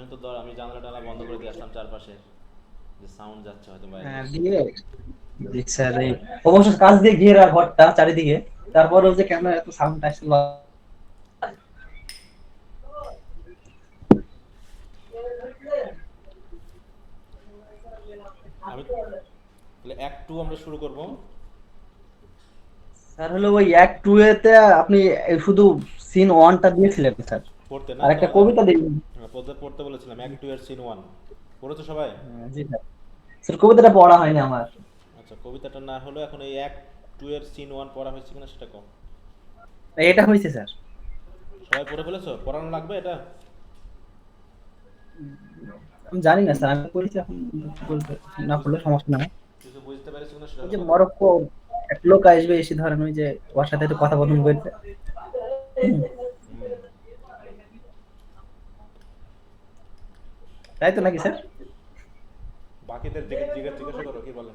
জন্য তো আমি জানলা টালা বন্ধ করে দিয়ে আসলাম চারপাশে, যে সাউন্ড যাচ্ছে হয়তো বাইরে। দিয়ে জি স্যার, এই অবশ্য কাজ দিয়ে ঘেরা ঘরটা চারিদিকে, তারপরেও যে কেন এত সাউন্ড আসছিল। আমি তাহলে অ্যাক্ট টু আমরা শুরু করব। স্যার হলো ওই অ্যাক্ট টু এতে আপনি শুধু সিন ওয়ানটা দিয়েছিলেন স্যার, পড়তে না আর তো একটা কবিতা দিয়ে। পড়তে পড়তে বলেছিলাম অ্যাক্ট টু এর সিন ওয়ান। পড়েছো সবাই? জি স্যার, স্যার কবিতাটা পড়া হয়নি আমার। আচ্ছা, কবিতাটা না হলো এখন এই অ্যাক্ট টু এর সিন ওয়ান পড়া হয়েছে কিনা সেটা কম। এটা হয়েছে স্যার। সবাই পড়ে ফেলেছো? পড়ানো লাগবে এটা? আমি জানি না স্যার, আমি করেছি এখন, বলতে না পড়লে সমস্যা নাই। কিছু বুঝতে পেরেছো কিনা সেটা ওই হলো যে কথা। মরক্কো এক লোক আসবে এসে, ধরেন ওই যে ওর সাথে একটু কথা বলুন বলতে। হুম। তাই তো নাকি স্যার? বাকিদের জিজ্ঞাসা করো কি বলে।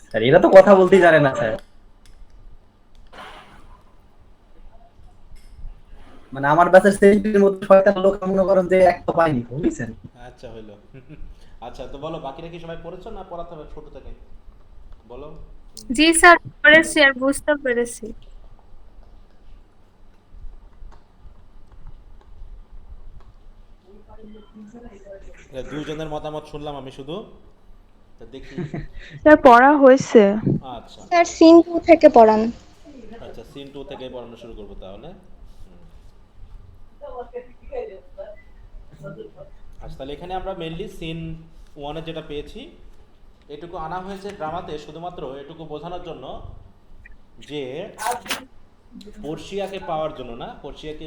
স্যার এরা তো কথা বলতেই জানে না স্যার। মানে আমার ব্যাচের সেলিব্রিটির মধ্যে শয়তান লোক মনে করেন যে একটা পাইনি, বুঝছেন? আচ্ছা হইলো। আচ্ছা তো বলো, বাকিরা কি সবাই পড়েছো না পড়াতে হবে ছোট থেকে? বলো। জি স্যার, পড়েছি আর বুঝতে পেরেছি। দুইজনের মতামত শুনলাম আমি শুধু, তা দেখি। স্যার পড়া হয়েছে। আচ্ছা। স্যার সিন 2 থেকে পড়ান। আচ্ছা, সিন টু থেকে পড়ানো শুরু করবো তাহলে। হুম। আচ্ছা, তাহলে এখানে আমরা মেনলি সিন ওয়ানে যেটা পেয়েছি, এটুকু আনা হয়েছে ড্রামাতে শুধুমাত্র এটুকু বোঝানোর জন্য যে পর্ষিয়াকে পাওয়ার জন্য না, পর্ষিয়াকে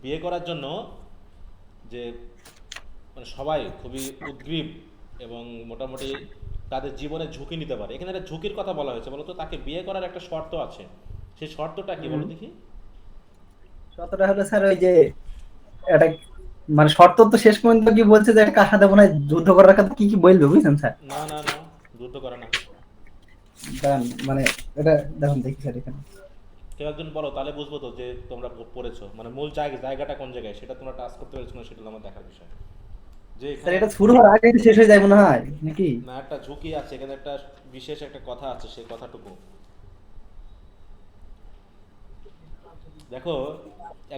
বিয়ে করার জন্য যে মানে সবাই খুবই উদ্গ্রীব এবং মোটামুটি তাদের জীবনে ঝুঁকি নিতে পারে। এখানে একটা ঝুঁকির কথা বলা হয়েছে, বলতো তাকে বিয়ে করার একটা শর্ত আছে। সেই শর্তটা কি বলো দেখি? শর্তটা হলো স্যার ওই যে এটা, মানে শর্ত তো শেষ পর্যন্ত কি বলছে যে কার সাথে মনে হয় যুদ্ধ করার কথা কি কি বলবে, বুঝছেন স্যার? না না না, যুদ্ধ করে না। দাঁড়ান, মানে এটা দেখুন দেখি স্যার এখানে। কেউ একজন বলো, তাহলে বুঝবো তো যে তোমরা পড়েছো, মানে মূল জায়গাটা কোন জায়গায় সেটা তোমরা টাচ করতে পেরেছো না, সেটা হলো আমার দেখার বিষয়। যে স্যার এখানে এটা শুরু হওয়ার আগে শেষ হয়ে যায় মনে হয় নাকি? না, একটা ঝুঁকি আছে এখানে, একটা বিশেষ একটা কথা আছে, সেই কথাটুকু দেখো।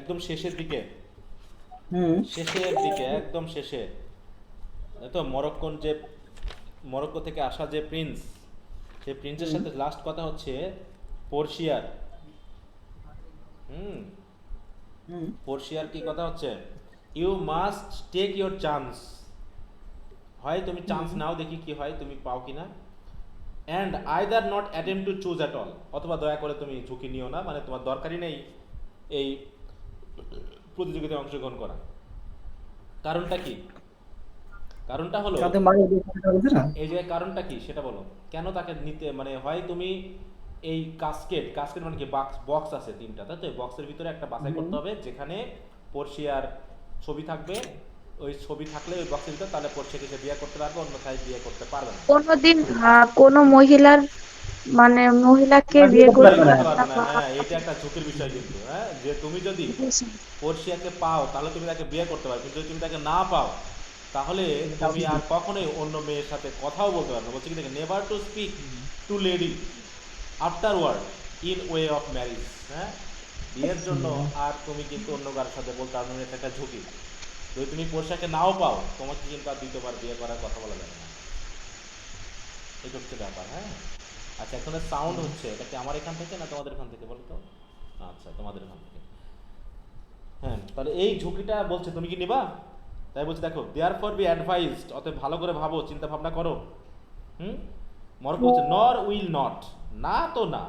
একদম শেষের দিকে, হুম শেষের দিকে একদম শেষে, তো মরক্কো থেকে আসা যে প্রিন্স, সেই প্রিন্সের হুম সাথে লাস্ট কথা হচ্ছে পর্শিয়ার। হুম। হুম পর্শিয়ার কি কথা হচ্ছে, you must take your chance. হয় তুমি চান্স হুম নাও, দেখি কি হয়, তুমি পাও কিনা। And either not attempt to choose at all, অথবা দয়া করে তুমি ঝুঁকি নিও না, মানে তোমার দরকারই নেই এই প্রতিযোগিতায় অংশগ্রহণ করা। কারণটা কি? কারণটা হলো, কাউকে মারিয়ে দিয়ে কথা বলছে না। এই যে কারণটা কি সেটা বলো। কেন তাকে নিতে, মানে হয় তুমি এই কাস্কেট, কাস্কেট মানে কি, বক্স বক্স আছে তিনটা, তাই তো বক্সের ভিতরে একটা বাছাই হুম করতে হবে যেখানে পর্ষিয়ার ছবি থাকবে। ওই ছবি থাকলে ওই বক্সের ভিতরে, তাহলে পর্ষিয়াকে সে বিয়ে করতে পারবে, অন্যথায় বিয়ে করতে পারবে না। কোনোদিন কোনো মহিলার মানে মহিলাকে আর বিয়ে বিয়ে করতে বিয়ে পারবে করতে না। করতে পারবে পারবে না না, বা হ্যাঁ এটা একটা ঝুঁকির বিষয় কিন্তু, হ্যাঁ, যে তুমি যদি পর্ষিয়াকে পাও তাহলে তুমি তাকে বিয়ে করতে পারবে, কিন্তু যদি তুমি তাকে না পাও তাহলে তুমি আর কখনোই অন্য মেয়ের সাথে কথাও বলতে পারবে না। বলছি কি দেখে, never to speak to lady afterward in way of marriage. হ্যাঁ, বিয়ের জন্য আর তুমি কিন্তু অন্য কারোর সাথে বলতে পারবে না, এটা একটা ঝুঁকি। যদি তুমি পোশাকে নাও পাও, তোমাকে কিন্তু আর দ্বিতীয়বার বিয়ে করার কথা বলা যাবে না। এই হচ্ছে ব্যাপার, হ্যাঁ। আচ্ছা, এখন সাউন্ড হচ্ছে, এটা কি আমার এখান থেকে না তোমাদের এখান থেকে বলো তো? আচ্ছা, তোমাদের এখান থেকে। হ্যাঁ, তাহলে এই ঝুঁকিটা বলছে তুমি কি নিবা? তাই বলছে দেখো, দেয়ার ফর বি অ্যাডভাইসড, অতএব ভালো করে ভাবো, চিন্তা ভাবনা করো। হুম। মরক্কো বলছে নর উইল নট, না তো না।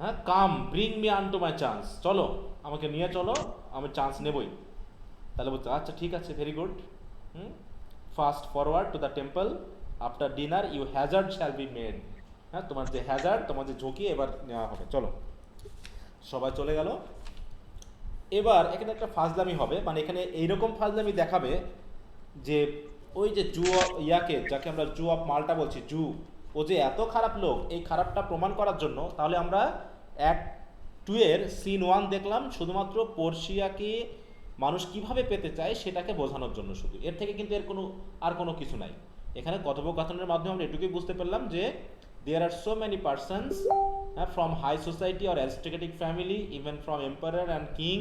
হ্যাঁ, come bring me unto my chance, চলো আমাকে নিয়ে চলো, আমি চান্স নেবই। তাহলে বলছে আচ্ছা ঠিক আছে, ভেরি গুড। হুম। Fast forward to the temple, after dinner you hazard shall be made. হ্যাঁ, তোমার যে হ্যাজার্ড, তোমার যে ঝুঁকি এবার নেওয়া হবে, চলো। সবাই চলে গেল। এবার এখানে একটা ফাজলামি হবে, মানে এখানে এইরকম ফাজলামি দেখাবে যে ওই যে ইয়াকে, যাকে আমরা জু অফ মাল্টা বলছি, ও যে এত খারাপ লোক, এই খারাপটা প্রমাণ করার জন্য তাহলে আমরা অ্যাক্ট টু এর সিন ওয়ান দেখলাম শুধুমাত্র পর্ষিয়াকে মানুষ কিভাবে পেতে চায় সেটাকে বোঝানোর জন্য শুধু, এর থেকে কিন্তু এর কোনো আর কোনো কিছু নাই। এখানে কথোপকথনের মাধ্যমে আমরা এটুকুই বুঝতে পারলাম যে there are so many persons from high society or aristocratic family, even from emperor and king,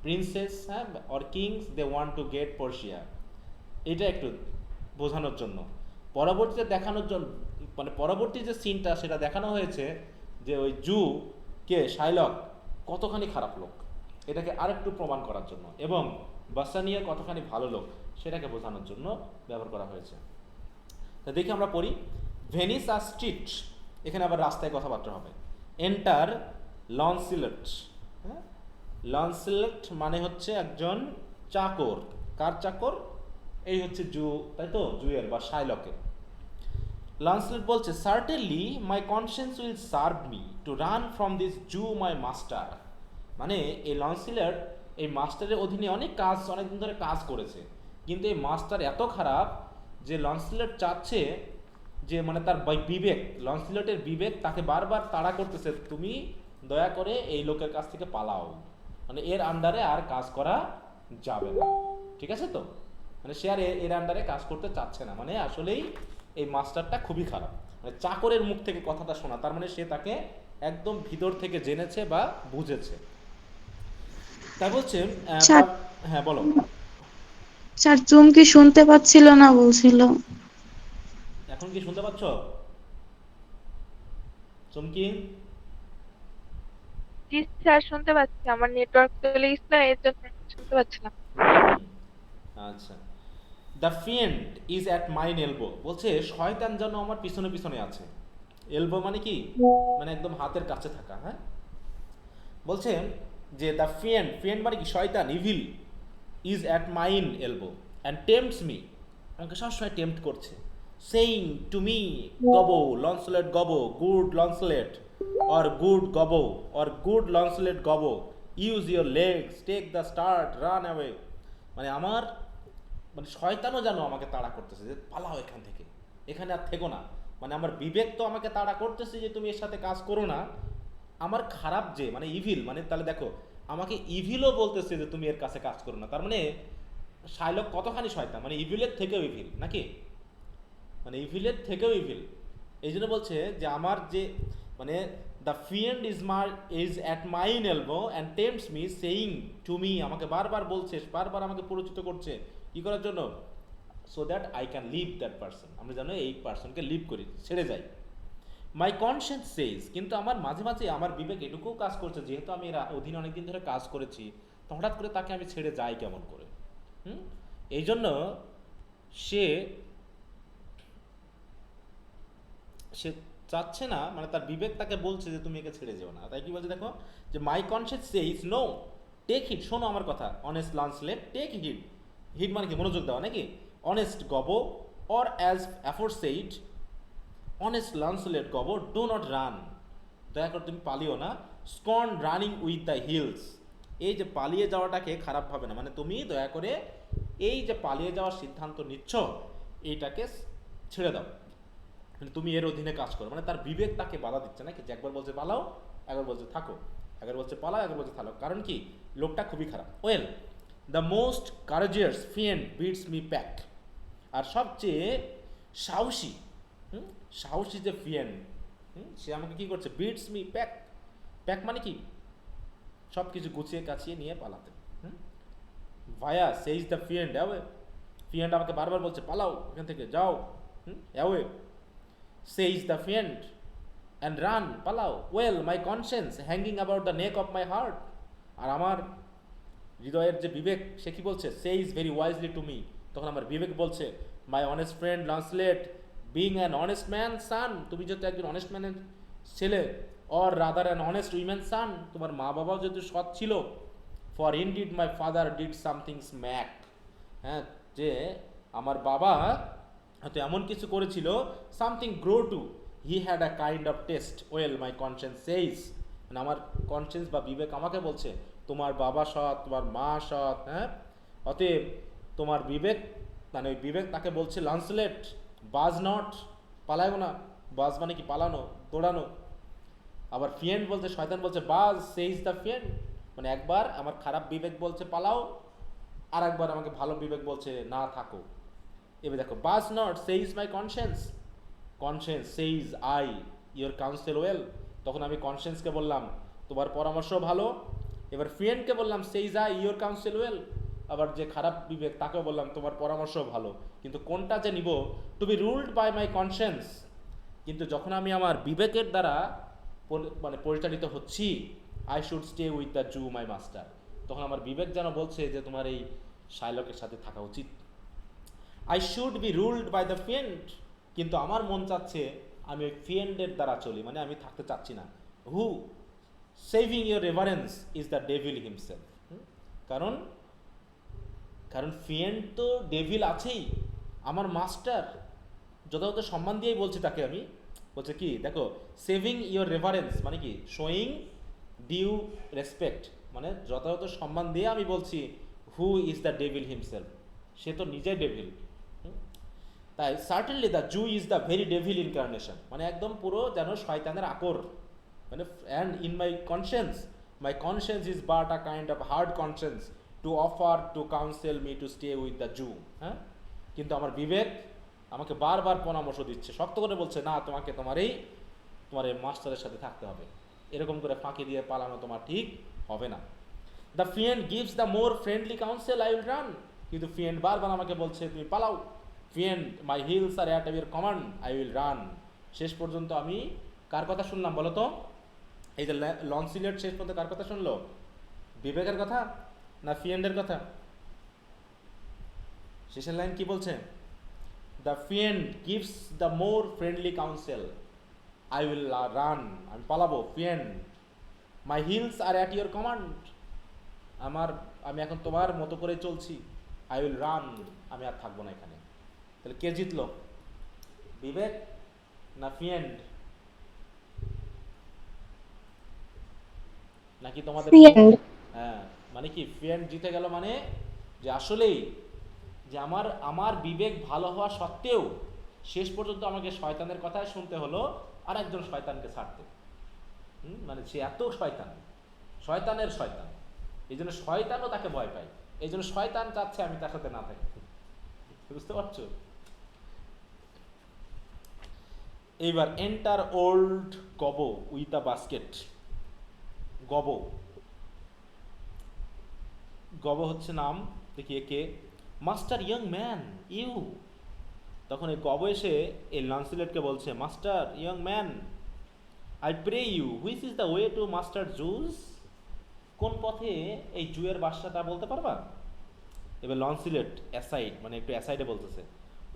princess or kings, they want to get Portia. এটা একটু বোঝানোর জন্য। পরবর্তীতে দেখানোর জন্য, মানে পরবর্তী যে সিনটা সেটা দেখানো হয়েছে যে ওই জু কে শাইলক কতখানি খারাপ লোক, এটাকে আরেকটু প্রমাণ করার জন্য, এবং বাসানিয়া কতখানি ভালো লোক সেটাকে বোঝানোর জন্য ব্যবহার করা হয়েছে। তা দেখি আমরা পড়ি, ভেনিস আর স্ট্রিট, এখানে আবার রাস্তায় কথাবার্তা হবে। এন্টার লনসিলেট। হ্যাঁ, লনসিলেট মানে হচ্ছে একজন চাকর। কার চাকর? এই হচ্ছে জু, তাই তো, জুয়ের বা শাইলকের। লনসিলেট বলছে, certainly my conscience will serve me to run from this Jew my master. মানে এই লনসিলেট এই মাস্টারের অধীনে অনেক দিন ধরে কাজ করেছে, কিন্তু এই মাস্টার এত খারাপ যে লনসিলেট চাচ্ছে যে, মানে তার বিবেক, লনসিলেটের বিবেক তাকে বারবার তাড়া করতেছে, তুমি দয়া করে এই লোকের কাছ থেকে পালাও, মানে এর আন্ডারে আর কাজ করা যাবে না। ঠিক আছে তো, মানে সে আর এর আন্ডারে কাজ করতে চাচ্ছে না। মানে আসলেই এই মাস্টারটা খুবই খারাপ, মানে চাকরের মুখ থেকে কথাটা শোনা, তার মানে সে তাকে একদম ভিতর থেকে জেনেছে বা বুঝেছে। তাই বলছে স্যার, হ্যাঁ বলো। স্যার চুমকি শুনতে পাচ্ছিল না বলছিল। এখন কি শুনতে পাচ্ছ চুমকি? জি স্যার, শুনতে পাচ্ছি, আমার নেটওয়ার্ক চলে গেছিল এর জন্য শুনতে পাচ্ছিলাম। আচ্ছা। The fiend is at mine elbow, বলছে শয়তান যেন আমার পিছনে পিছনে আছে। এলবো মানে কি? মানে একদম হাতের কাছে থাকা। হ্যাঁ, বলছে যে দ্য ফিয়েন্ড, ফিয়েন্ড মানে কি? শয়তান, evil, is at mine elbow and tempts me, আমাকে সবসময় টেম্পট করছে। Saying to me, Gobbo Launcelot Gobbo, good Launcelot or good Gobbo or good Launcelot Gobbo, use your legs, take the start, run away. মানে আমার, মানে শয়তানও যেন আমাকে তাড়া করতেছে যে পালাও এখান থেকে, এখানে আর থেকো না। মানে আমার বিবেক তো আমাকে তাড়া করতেছে যে তুমি এর সাথে কাজ করো না। আমার খারাপ যে, মানে ইভিল, মানে তাহলে দেখো আমাকে ইভিলও বলতেছে যে তুমি এর কাছে কাজ করো না। তার মানে শাইলক কতখানি শয়তান, মানে ইভিলের থেকেও ইভিল নাকি, মানে ইভিলের থেকেও ইভিল। এই জন্য বলছে যে আমার যে, মানে the fiend is at mine elbow and tempts me saying to me, আমাকে বারবার বলছে, বারবার আমাকে পরিচিত করছে, কি করার জন্য? So that I can leave that person, আমরা যেন এই পারসনকে লিভ করি, ছেড়ে যাই। মাই কনসিয়েন্স সেইজ, কিন্তু আমার মাঝে মাঝে আমার বিবেক এটুকুও কাজ করছে, যেহেতু আমি এর অধীনে অনেকদিন ধরে কাজ করেছি, তো হঠাৎ করে তাকে আমি ছেড়ে যাই কেমন করে? এই জন্য সে সে চাচ্ছে না, মানে তার বিবেক তাকে বলছে যে তুমি একে ছেড়ে যেও না। তাই কি বলছে দেখো, যে my conscience says no, take heed, শোনো আমার কথা, honest Launcelot, take heed, heed মানে কি? মনোযোগ দেওয়া নাকি? Honest Gobbo or as aforesaid, honest Launcelot Gobbo, do not run, দয়া করে তুমি পালিও না। Scorn running with the heels, এই যে পালিয়ে যাওয়াটাকে খারাপ ভাবে না, মানে তুমি দয়া করে এই যে পালিয়ে যাওয়ার সিদ্ধান্ত নিচ্ছ এইটাকে ছেড়ে দাও, মানে তুমি এর অধীনে কাজ করো। মানে তার বিবেক তাকে বাধা দিচ্ছে নাকি, যে একবার বলছে পালাও, একবার বলছে থাকো, একবার বলছে পালাও, একবার বলছে থাকো, কারণ কি? লোকটা খুবই খারাপ। Well, the most courageous fiend bids me pack, আর সবচেয়ে সাহসী, সাহসী যে ফিয়েন্ড, সে আমাকে কি করছে? বিটস মি প্যাক, প্যাক মানে কি? সব কিছু গুছিয়ে কাছিয়ে নিয়ে পালাতে। ভায়া সেইজ দ্য ফিয়েন্ড অ্যাওয়ে, ফিয়েন্ড আমাকে বারবার বলছে পালাও এখান থেকে, যাও, away. Says the fiend and run, পালাও। Well, my conscience hanging about the neck of my heart, আর আমার হৃদয়ের যে বিবেক সে কি বলছে? Says very wisely to me, তখন আমার বিবেক বলছে, my honest friend Launcelot, being an honest man son, তুমি যেহেতু একজন অনেস্ট ম্যানের ছেলে, or rather an honest women son, তোমার মা বাবাও যেহেতু সৎ ছিল, for indeed my father did something smack, হ্যাঁ, যে আমার বাবা হয়তো এমন কিছু করেছিল, something grow to, he had a kind of taste. Well, my conscience says, মানে আমার কনসিয়েন্স বা বিবেক আমাকে বলছে তোমার বাবা সৎ, তোমার মা সৎ, হ্যাঁ, অতএব তোমার বিবেক, মানে ওই বিবেক তাকে বলছে লান্সলেট বাজ নট, পালায়ও না। বাজ মানে কি? পালানো, দৌড়ানো। আবার ফিয়েন্ড বলছে, শয়তান বলছে বাজ, সেইজ দ্য ফিয়েন্ড, মানে একবার আমার খারাপ বিবেক বলছে পালাও, আর একবার আমাকে ভালো বিবেক বলছে না থাকো। এবার দেখো, budge not says my conscience, conscience says I your counsel well, তখন আমি কনসিয়েন্সকে বললাম তোমার পরামর্শ ভালো। এবার ফ্রেন্ডকে বললাম সেইজ আই ইয়োর কাউন্সেল ওয়েল, আবার যে খারাপ বিবেক তাকেও বললাম তোমার পরামর্শ ভালো। কিন্তু কোনটা যে নিব, to be ruled by my conscience, কিন্তু যখন আমি আমার বিবেকের দ্বারা মানে পরিচালিত হচ্ছি, I should stay with the Jew my master, তখন আমার বিবেক যেন বলছে যে তোমার এই শাইলকের সাথে থাকা উচিত। I should be ruled by the fiend, কিন্তু আমার মন চাচ্ছে আমি ওই ফিয়েন্ডের দ্বারা চলি, মানে আমি থাকতে চাচ্ছি না। Who saving your reverence is the devil himself, কারণ কারণ ফিয়েন্ড তো ডেভিল আছেই, আমার মাস্টার যথাযথ সম্মান দিয়েই বলছি তাকে আমি। বলছে কি দেখো, সেভিং ইয়োর রেভারেন্স মানে কি, শোয়িং ডিউ রেসপেক্ট, মানে যথাযথ সম্মান দিয়ে আমি বলছি who is the devil himself, সে তো নিজেই ডেভিল। তাই certainly the Jew is the very devil incarnation, মানে একদম পুরো যেন শয়তানের আকর, মানে and in my conscience is but a kind of hard conscience to offer to counsel me to stay with the Jew. হ্যাঁ, কিন্তু আমার বিবেক আমাকে বারবার পরামর্শ দিচ্ছে, শক্ত করে বলছে না তোমাকে তোমার এই মাস্টারের সাথে থাকতে হবে, এরকম করে ফাঁকি দিয়ে পালানো তোমার ঠিক হবে না। The friend gives the more friendly counsel I will run, কিন্তু ফ্রেন্ড বারবার আমাকে বলছে তুমি পালাও। Friend my heels are at your command I will run, শেষ পর্যন্ত আমি কার কথা শুনলাম বলো তো? এই যে লঞ্চিলেট শেষ পর্যন্ত কার কথা শুনলো? বিবেকের কথা না ফ্রেন্ডের কথা? শেষের লাইন কি বলছে? The friend gives the more friendly counsel I will run, আমি পালাবো। Friend my heels are at your command, আমি এখন তোমার মতো করে চলছি। আই উইল রান, আমি আর থাকবো না এখানে। তাহলে কে জিতলো, বিবেক না ফ্রেন্ড? নাকি তোমাদের? ফ্রেন্ড। হ্যাঁ, মানে কি ফ্রেন্ড জিতে গেল, মানে যে আসলেই যে আমার বিবেক ভালো হওয়া সত্ত্বেও শেষ পর্যন্ত আমাকে শয়তানের কথাই শুনতে হলো আর একজন শয়তানকে ছাড়তে। মানে সে এত শয়তানের শয়তান, এই জন্য শয়তানও তাকে ভয় পায়, এই জন্য শয়তান চাচ্ছে আমি তার সাথে না থাকি। বুঝতে পারছো? এইবার enter old Gobbo with a basket. Gobbo Gobbo হচ্ছে নাম, দেখি কে? Master young man you. তখন এই গবো এসে এই লন্সিলেটকে বলছে, master young man I pray you which is the way to master Jew's, কোন পথে এই জুয়ের বাসাটা বলতে পারবা? এবার লন্সিলেট অ্যাসাইড, মানে একটু অ্যাসাইডে বলতেছে,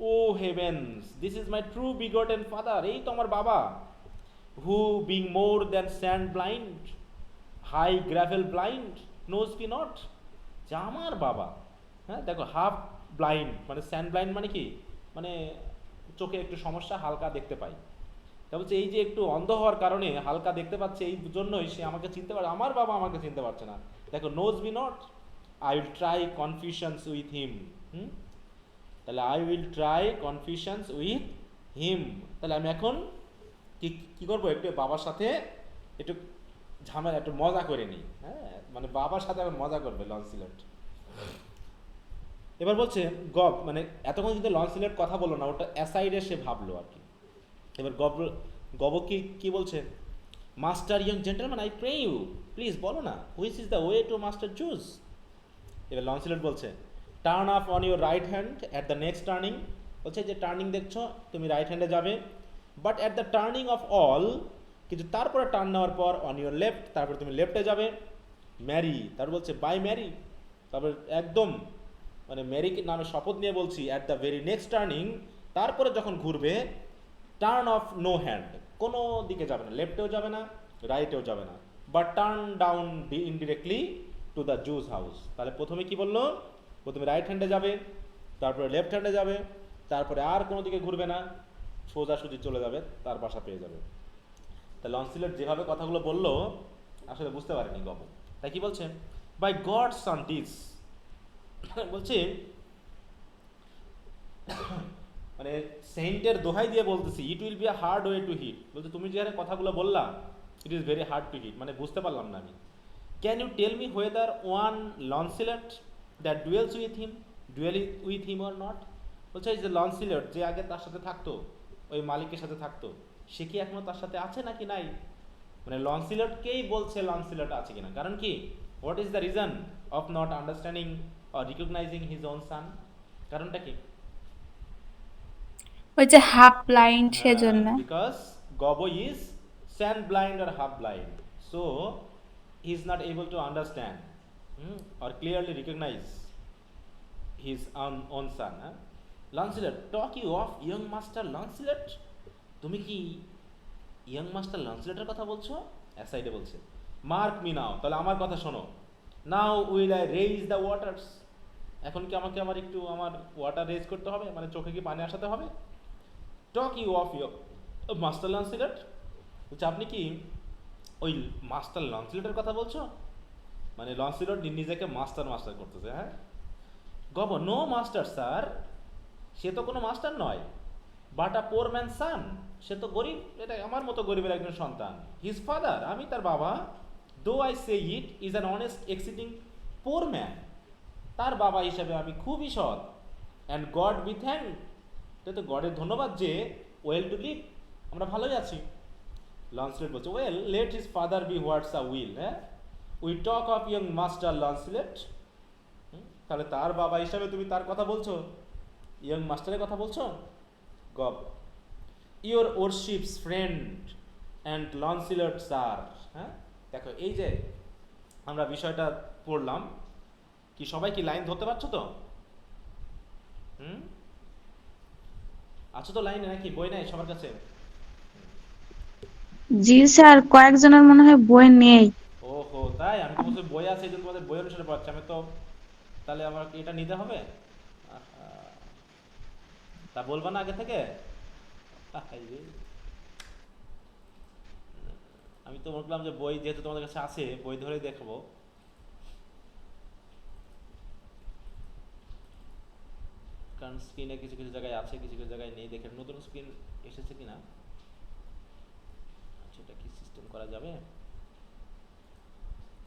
O heavens this is my true begotten father, এই তো আমার বাবা। Who being more than sand blind high gravel blind knows me not, যে আমার বাবা। হ্যাঁ দেখো, হাফ ব্লাইন্ড মানে স্যান্ড ব্লাইন্ড মানে কি, মানে চোখে একটু সমস্যা, হালকা দেখতে পাই। তা বলছে এই যে একটু অন্ধ হওয়ার কারণে হালকা দেখতে পাচ্ছে, এই জন্যই সে আমাকে চিনতে পারে, আমার বাবা আমাকে চিনতে পারছে না। দেখো, knows me not, I will try confusions with him. তাহলে I will try confusions with him, তাহলে আমি এখন কি কি করবো, একটু বাবার সাথে একটু ঝামেলা, একটু মজা করে নিই। হ্যাঁ, মানে বাবার সাথে এখন মজা করবে লন্সিলেট। এবার বলছে গব, মানে এতক্ষণ কিন্তু লন্সিলেট কথা বললো না, ওটা অ্যাসাইডে সে ভাবলো আর কি। এবার গব কি বলছে, master young gentleman I pray you please বলো না which is the way to master Jew's. এবার লন্সিলেট বলছে, turn up on your right hand at the next turning, বলছে যে টার্নিং দেখছো তুমি রাইট হ্যান্ডে যাবে, but at the turning of all, কিন্তু তারপরে টার্ন নেওয়ার পর অন ইউর লেফট, তারপরে তুমি লেফটে যাবে। ম্যারি, তারপর বলছে বাই ম্যারি, তারপর একদম মানে ম্যারি নামে শপথ নিয়ে বলছি, at the very next turning, তারপরে যখন ঘুরবে, টার্ন অফ নো হ্যান্ড, কোনো দিকে যাবে না, লেফটেও যাবে না রাইটেও যাবে না, but turn down indirectly to the juice house. তাহলে প্রথমে কি বললো, প্রথমে রাইট হ্যান্ডে যাবে, তারপরে লেফট হ্যান্ডে যাবে, তারপরে আর কোনো দিকে ঘুরবে না, সোজাসুজি চলে যাবে, তার বাসা পেয়ে যাবে। তা লন্সিলেট যেভাবে কথাগুলো বললো আসলে বুঝতে পারেনি গব। তাই কি বলছে, বাই গড সান ডিস, বলছে মানে সেন্টের দোহাই দিয়ে বলতেছি, it will be a hard way to hit, বলছে তুমি যে কথাগুলো বললা it is very hard to hit, মানে বুঝতে পারলাম না আমি। Can you tell me whether one Launcelot that dwells with him or not. বলছে এই যে লন্সিলট যে আগে তার সাথে থাকতো, ওই মালিকের সাথে থাকতো, সে কি এখনো তার সাথে আছে নাকি নাই? মানে লন্সিলটকেই বলছে লন্সিলট আছে কিনা। কারণ কি, what is the reason of not understanding or recognizing his own son? কারণটা কি? ওই যে হাফ ব্লাইন্ড হ্যাঁ, সেজন্য। Because Gob is sand blind or half blind, so he is not able to understand or clearly recognize his own son. Lancelot, talk you of young master Lancelot? তুমি কি young master লন্সলেটের কথা বলছো? অ্যাসাইডে বলছে, mark me now, তাহলে আমার কথা শোনো। Now will I raise the waters, এখন কি আমাকে একটু আমার ওয়াটার রেজ করতে হবে, মানে চোখে কি পানি আসাতে হবে? Talk you of your master Launcelot, বলছে আপনি কি ওই মাস্টার লন্সলেটের কথা বলছো? মানে লন্সলেট নিজেকে মাস্টার মাস্টার করতেছে। হ্যাঁ, গব, নো মাস্টার স্যার, সে তো কোনো মাস্টার নয়। বাট আ পোর ম্যান সান, সে তো গরিব, এটা আমার মতো গরিবের একজন সন্তান। হিজ ফাদার, আমি তার বাবা, though I say it is an honest exceeding poor man, তার বাবা হিসাবে আমি খুবই সৎ। অ্যান্ড গড বি থ্যাংক, তো গডের ধন্যবাদ যে ওয়েল টু লিভ, আমরা ভালোই আছি। লন্সলেট বলছে, well let his father be what's a will. হ্যাঁ, we talk of young master Launcelot, তাহলে তার বাবা হিসাবে তুমি তার কথা বলছো, ইয়ং মাস্টারের কথা বলছো? গব, your worship's friend and লন্সিলট sir. হ্যাঁ, দেখো এই যে আমরা বিষয়টা পড়লাম, কি সবাই কি লাইন ধরতে পারছো তো? আছো তো লাইনে, নাকি বই নাই সবার কাছে? জি স্যার, কয়েকজনের মনে হয় বই নেই। ওহো, তাই? আমি তো বলছি বই আছে, এই জন্য তোমাদের বই অনুসারে পড়াচ্ছি আমি তো। তাহলে আমার এটা নিতে হবে? আহা, তা বলবা না আগে থেকে? হাই রে। আমি তো বললাম যে বই যেহেতু তোমাদের কাছে আছে, বই ধরেই দেখবো। কারণ স্ক্রিনে কিছু কিছু জায়গায় আছে, কিছু কিছু জায়গায় নেই। দেখে নতুন স্ক্রিন এসেছে কিনা, আচ্ছা এটা কি সিস্টেম করা যাবে?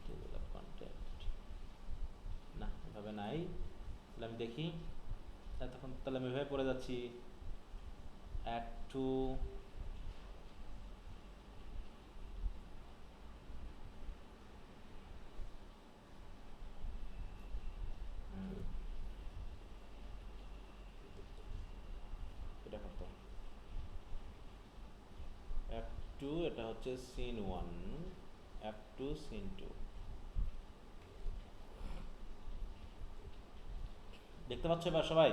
টেবিল অফ কন্ট্যাক্ট, না এভাবে নাই। তাহলে আমি দেখি, তখন তাহলে আমি এভাবে পড়ে যাচ্ছি। অ্যাড টু, এটা কত? অ্যাক্ট টু, এটা হচ্ছে scene one, act two scene two. দেখতে পাচ্ছ এবার সবাই?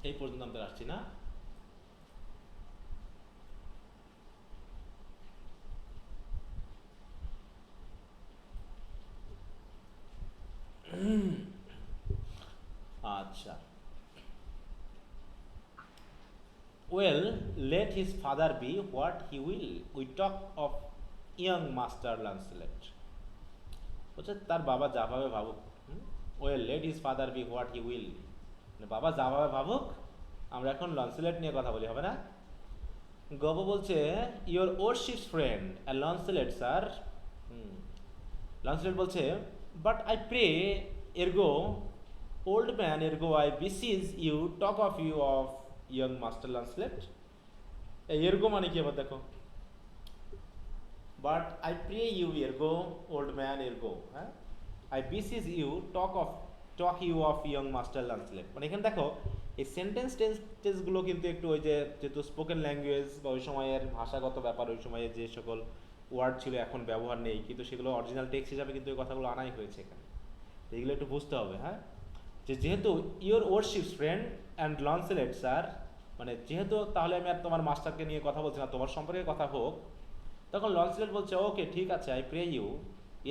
এই পর্যন্ত আমরা আসছি না? আচ্ছা, well, let his father be what he will, we talk of young master Lancelot. বলছে তার বাবা যা ভাবে ভাবুক। Well let his father be what he will, বাবা যা ভাবে ভাবুক, আমরা এখন লন্সেলেট নিয়ে কথা বলি, হবে না? গব বলছে, your worship's friend Launcelot sir. Launcelot বলছে, but I pray ergo old man, ergo I beseech you talk of young master Launcelot. এই এরগো মানে কি আবার দেখো, but I pray you ergo old man ergo, হ্যাঁ, I beseech you talk you of young master Launcelot. মানে এখানে দেখো এই সেন্টেন্স টেন্সগুলো কিন্তু একটু ওই যে যেহেতু স্পোকেন ল্যাঙ্গুয়েজ বা ওই সময়ের ভাষাগত ব্যাপার, ওই সময়ে যে সকল ওয়ার্ড ছিল এখন ব্যবহার নেই, কিন্তু সেগুলো অরিজিনাল টেক্সট হিসাবে কিন্তু এই কথাগুলো আনাই হয়েছে এখানে। এগুলো একটু বুঝতে হবে। হ্যাঁ, যে যেহেতু your worship's friend and লন্সেলেট sir, মানে যেহেতু তাহলে আমি আর তোমার মাস্টারকে নিয়ে কথা বলছি না, তোমার সম্পর্কে কথা হোক। তখন লন্সেলেট বলছে, ওকে ঠিক আছে, আই প্রে ইউ,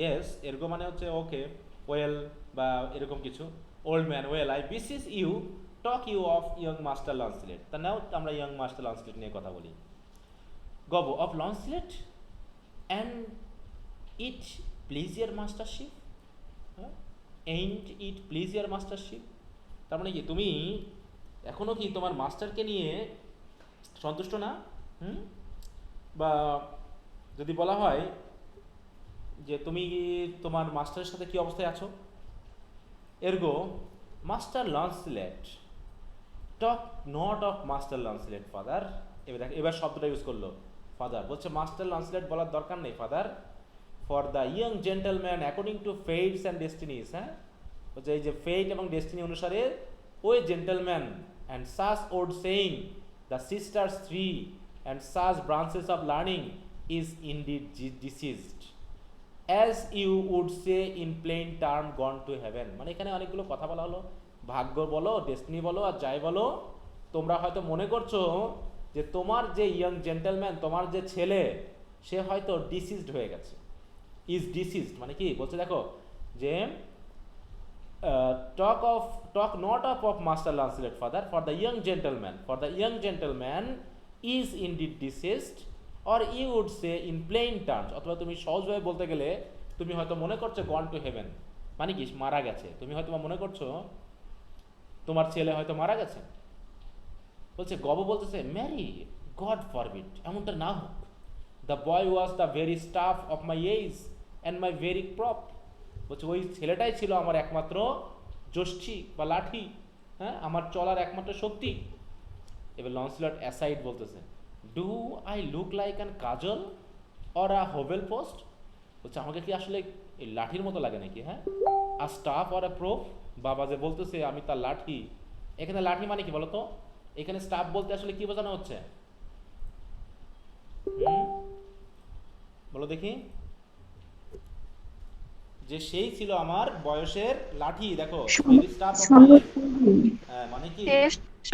ইয়েস এরকম মানে হচ্ছে ওকে, ওয়েল বা এরকম কিছু। Old man, well I beseech you talk you of young master Launcelot, তা নাও আমরা ইয়ং মাস্টার লন্সেলেট নিয়ে কথা বলি। Gob, of Launcelot and it please your mastership. হ্যাঁ, ain't it please your mastership? তার মানে কি তুমি এখনো কি তোমার মাস্টারকে নিয়ে সন্তুষ্ট না? হুম? বা যদি বলা হয় যে তুমি তোমার মাস্টারের সাথে কি অবস্থায় আছো, ergo master Launcelot talk not of master Launcelot father. এবার শব্দটা ইউজ করলো ফাদার, বলছে মাস্টার লান্সলেট বলার দরকার নেই father, for the young gentleman according to fates and destinies. হ্যাঁ, বলছে এই যে ফেট এবং ডেস্টিনি অনুসারে ওই gentleman and such old saying the sisters three and such branches of learning is indeed deceased as you would say in plain term gone to heaven. মানে এখানে অনেকগুলো কথা বলা হলো, ভাগ্য বলো, ডেস্টিনি বলো, আর যাই বলো, তোমরা হয়তো মনে করছো যে তোমার যে ইয়ং জেন্টলম্যান, তোমার যে ছেলে, সে হয়তো ডিসিজড হয়ে গেছে। ইজ ডিসিজড মানে কি বলছে দেখো, যে talk not of master Launcelot father for the young gentleman is indeed deceased, or you would say in plain terms, অথবা তুমি সহজভাবে বলতে গেলে তুমি হয়তো মনে করছো গন টু হেভেন, মানে কি মারা গেছে। তুমি হয়তো মনে করছো তোমার ছেলে হয়তো মারা গেছে। বলছে গব বলতেছে ম্যারি গড ফরবিড, এমনটা না হোক। The boy was the very staff of my age and my very prop. বলছে ওই ছেলেটাই ছিল আমার একমাত্র যষ্টি বা লাঠি, হ্যাঁ, আমার চলার একমাত্র শক্তি। এবার লন্সলট অ্যাসাইড বলতেছে do I look like a cudgel or a hovel post. বলছে আমাকে কি আসলে এই লাঠির মতো লাগে নাকি? হ্যাঁ, আর স্টাফ অর আ প্রুফ। বাবা যে বলতেছে আমি তার লাঠি, এখানে লাঠি মানে কি বলতো? এখানে স্টাফ বলতে আসলে কি বোঝানো হচ্ছে? বলো দেখি। যে সেই ছিল আমার বয়সের লাঠি। দেখো স্টাফ মানে কি শ্রেষ্ঠ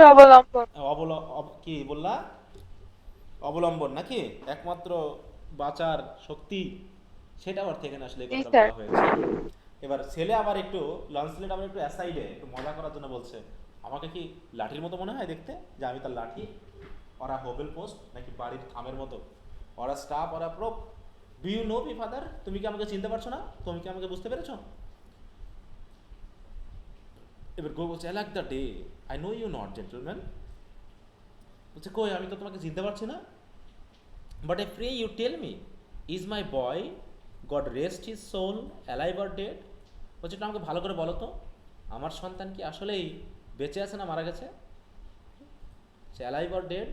অবলম্বন। কি বললা? অবলম্বন নাকি একমাত্র বাঁচার শক্তি, সেটা অর্থে এখানে আসলে জি কথাটা স্যার। বলা হয়েছে। এবার ছেলে আবার একটু লন্সলেট আবার একটু অ্যাসাইডে একটু মজা করার জন্য বলছে আমাকে কি লাঠির মতো মনে হয় দেখতে, যে আমি তার লাঠি, ওরা হোবেল পোস্ট নাকি বাড়ির থামের মতো, ওরা স্টাফ ওরা prop. Do you know me father, তুমি কি আমাকে চিনতে পারছো না? তুমি কি আমাকে বুঝতে পেরেছো? এবার গো বলছে like the day I know you not gentleman. বলছে কই, আমি তো তোমাকে চিনতে পারছি না। But I pray you tell me is my boy God rest his soul alive or dead. বলছে একটু আমাকে ভালো করে বলো তো, আমার সন্তান কি আসলেই বেঁচে আছে না মারা গেছে? সে অ্যালাইভ অর ডেড।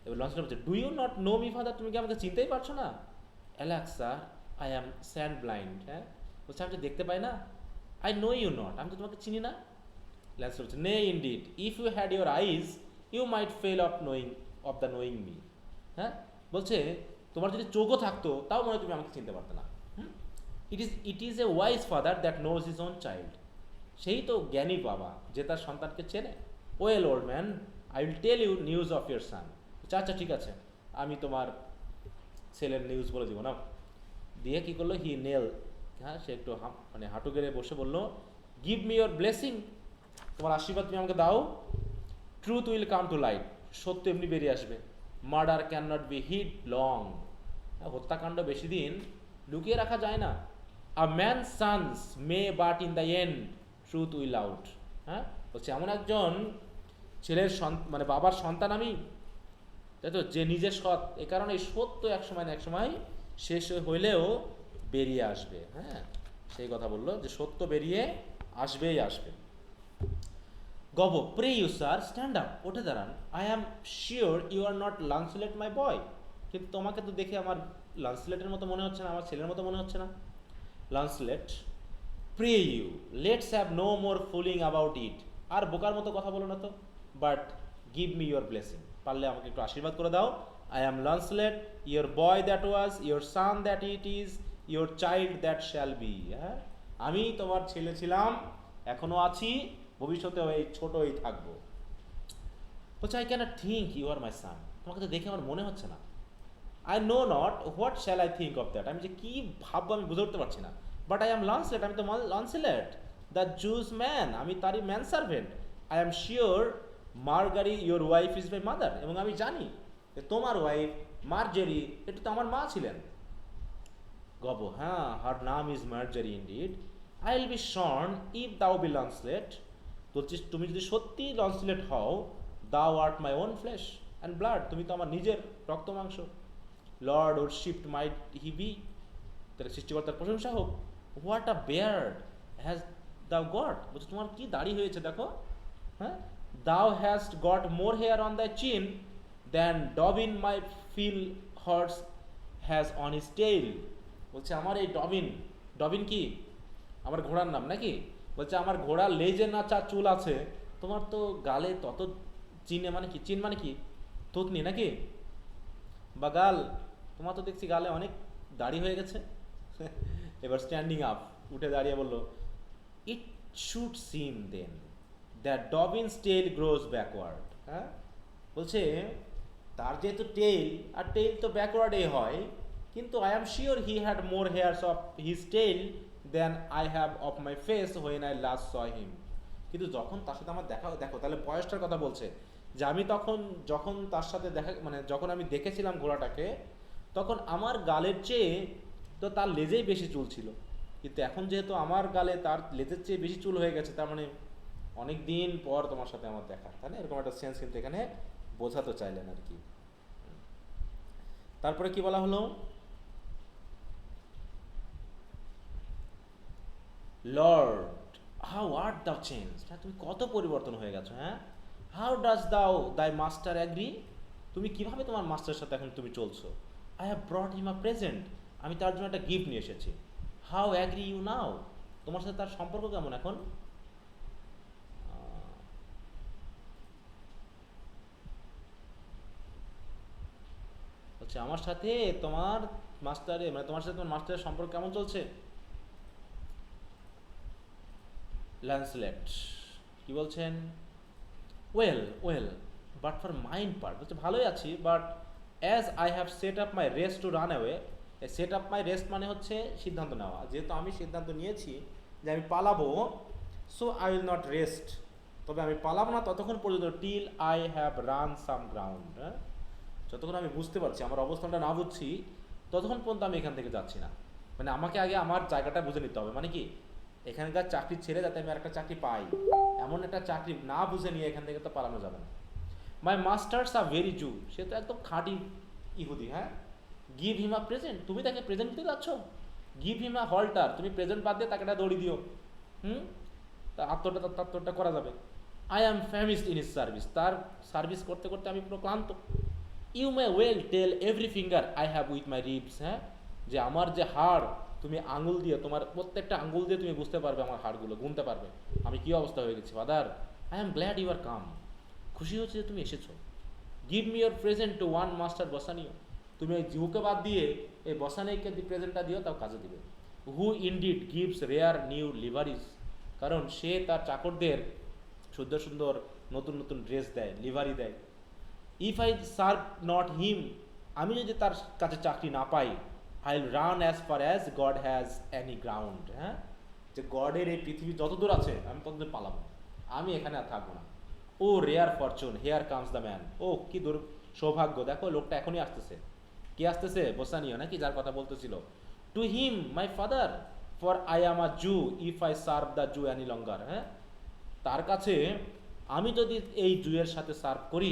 এবার লঞ্চ বলছে do you not know me father, তুমি কি আমাকে চিনতেই পারছো না? Alack sir I am sand blind. হ্যাঁ, বলছে আমি তো দেখতে পাই না। আই নো ইউ নট, আমি তো তোমাকে চিনি না। ল্যান্স বলছে nay indeed if you had your eyes you might fail of the knowing me. হ্যাঁ, বলছে তোমার যদি চোখও থাকতো তাও মনে হয় তুমি আমাকে চিনতে পারতে না। It is a wise father that knows his own child. সেই তো জ্ঞানী বাবা যে তার সন্তানকে চেনে। Well old man I will tell you news of your son. আচ্ছা ঠিক আছে, আমি তোমার ছেলের নিউজ বলে দিব না। দিয়ে কি করলো, হি নেল, হ্যাঁ, সে একটু মানে হাঁটু গেড়ে বসে বললো গিভ মি ইয়োর ব্লেসিং, তোমার আশীর্বাদ তুমি আমাকে দাও। Truth will come to light, সত্য এমনি বেরিয়ে আসবে। Murder can not be hid long, হত্যাকাণ্ড বেশি দিন লুকিয়ে রাখা যায় না। A man sons may but in the end truth will out. হ্যাঁ, বলছে এমন একজন ছেলের মানে বাবার সন্তান আমি, তাই তো, যে নিজের সৎ, এ কারণে সত্য এক সময় না এক সময় শেষ হইলেও বেরিয়ে আসবে। হ্যাঁ, সেই কথা বললো যে সত্য বেরিয়ে আসবেই আসবে। Gob pray you sir stand up, উঠে দাঁড়ান। I am sure you are not Launcelot my boy, কিন্তু তোমাকে তো দেখে আমার লান্সলেটের মতো মনে হচ্ছে না, আমার ছেলের মতো মনে হচ্ছে না। Launcelot pray you let's have no more fooling about it, আর বোকার মতো কথা বলো না তো, but give me your blessing, পারলে আমাকে একটু আশীর্বাদ করে দাও। I am Launcelot, your boy that was, your son that it is, your child that shall be. হ্যাঁ, আমি তোমার ছেলে ছিলাম, এখনো আছি, ভবিষ্যতে এই ছোটই থাকবো। বলছে I cannot think you are my son, তোমাকে তো দেখে আমার মনে হচ্ছে না। I know not what shall I think of that, আমি যে কী ভাববো আমি বুঝে উঠতে পারছি না। বাট আই অ্যাম লান্সলেট, আমি তো লান্সলেট দ্য জুস ম্যান, আমি তারই man servant. I am sure Margery your wife is my mother, এবং আমি জানি যে তোমার ওয়াইফ মার্জেরি এটা তো আমার মা ছিলেন। গব হ্যাঁ, হার নাম is Margery indeed, I will be sworn if thou be Launcelot, বলছিস তুমি যদি সত্যি লঞ্চলেট হও, thou art my own flesh and blood, তুমি তো আমার নিজের রক্ত মাংস। Lord worshipped might he be, তাহলে সৃষ্টিকর্তার প্রশংসা হোক। What a beard has thou got, বলছে তোমার কি দাড়ি হয়েছে দেখো, হ্যাঁ। Thou hast got more hair on the chin than Dobbin my fill horse has on his tail, বলছে আমার এই ডবিন, ডবিন কি আমার ঘোড়ার নাম নাকি, বলছে আমার ঘোড়ার লেজে না চা চুল আছে, তোমার তো গালে তত চিনে মানে কি, চিন মানে কি থুতনি নাকি, বা গাল, তোমার তো দেখছি গালে অনেক দাড়ি হয়ে গেছে। এবার স্ট্যান্ডিং আপ, উঠে দাঁড়িয়ে বললো, it should seem then that Dobbin's tail grows backward, হ্যাঁ, বলছে তার যেহেতু টেইল, আর টেইল তো ব্যাকওয়ার্ডে হয়, কিন্তু I am sure he had more hairs of his tail than I have of my face when I last saw him, কিন্তু যখন তার সাথে আমার দেখা, দেখো তাহলে বয়সটার কথা বলছে, যে আমি তখন যখন তার সাথে দেখা, মানে যখন আমি দেখেছিলাম ঘোড়াটাকে, তখন আমার গালের চেয়ে তো তার লেজেই বেশি চুল ছিল, কিন্তু এখন যেহেতু আমার গালে তার লেজের চেয়ে বেশি চুল হয়ে গেছে, তার মানে অনেক দিন পর তোমার সাথে আমার দেখা, তাই না, এরকম একটা সেন্স কিন্তু এখানে বোঝাতে চাইলেন আর কি। তারপরে কি বলা হলো, লর্ড হাউ আর্ট দাও চেঞ্জ, হ্যাঁ তুমি কত পরিবর্তন হয়ে গেছো, হ্যাঁ। হাউ ডাজ দাও দাই মাস্টার অ্যাগ্রি, তুমি কিভাবে তোমার মাস্টারের সাথে এখন তুমি চলছো। I have brought him a present, আমি তার জন্য একটা গিফট নিয়ে এসেছি। হাউ অ্যাগ্রি ইউ নাও, তোমার সাথে তার সম্পর্ক কেমন এখন। হচ্ছে আমার সাথে তোমার মাস্টারে, মানে তোমার সাথে তোমার মাস্টারের সম্পর্ক কেমন চলছে। ল্যান্সলেট কি বলছেন, well well but for mind part, বলছে ভালোই আছি, but as I have set up my rest to run away, set up my rest মানে হচ্ছে সিদ্ধান্ত নেওয়া, যেহেতু আমি সিদ্ধান্ত নিয়েছি যে আমি পালাবো, so I will not rest, তবে আমি পালাবো না ততক্ষণ পর্যন্ত till I have run some ground, হ্যাঁ, যতক্ষণ আমি বুঝতে পারছি আমার অবস্থানটা না বুঝছি, ততক্ষণ পর্যন্ত আমি এখান থেকে যাচ্ছি না, মানে আমাকে আগে আমার জায়গাটা বুঝে নিতে হবে, মানে কি এখানকার চাকরি ছেড়ে যাতে আমি আর একটা চাকরি পাই, এমন একটা চাকরি না বুঝে নিয়ে এখান থেকে তো পালানো যাবে না। মাই মাস্টার্স আর ভেরি জু, সে তো একদম খাঁটি ইহুদি, হ্যাঁ। গিভ হিম আ প্রেজেন্ট, তুমি তাকে প্রেজেন্ট দিতে যাচ্ছ, গিভ হিম আ হল্টার, তুমি প্রেজেন্ট বাদ দিয়ে তাকে একটা দড়ি দিও, হুম, তা আত্মটা করা যাবে। I am famished in his service, তার সার্ভিস করতে করতে আমি পুরো ক্লান্ত। You may well tell every finger I have with my ribs, হ্যাঁ, যে আমার যে হাড়, তুমি আঙুল দিয়ে, তোমার প্রত্যেকটা আঙুল দিয়ে তুমি বুঝতে পারবে আমার হাড়গুলো, গুনতে পারবে আমি কী অবস্থা হয়ে গেছি। Father I am glad you are come, খুশি হচ্ছে যে তুমি এসেছো। Give me your present to one master Bassanio, তুমি ওই জিহুকে বাদ দিয়ে এই বসানিকে প্রেজেন্টটা দিও, তাও কাজে দিবে। হু ইনডিড গিভস রেয়ার নিউ লিভারিস, কারণ সে তার চাকরদের সুন্দর সুন্দর নতুন নতুন ড্রেস দেয়, লিভারি দেয়। If I serve not him, আমি যদি তার কাছে চাকরি না পাই, I will run as far as God has any ground, হ্যাঁ, যে গডের এই পৃথিবী যতদূর আছে আমি ততদূর পালাবো, আমি এখানে আর থাকবো না। O rare fortune here comes the man, ও কি সৌভাগ্য, দেখো লোকটা এখনই আসতেছে, কি আসতেছে, বসানিও নাকি যার কথা বলতেছিল। To him my father for I am a Jew if I serve the Jew any longer, হ্যাঁ, তার কাছে আমি যদি এই জুয়ের সাথে সার্ভ করি,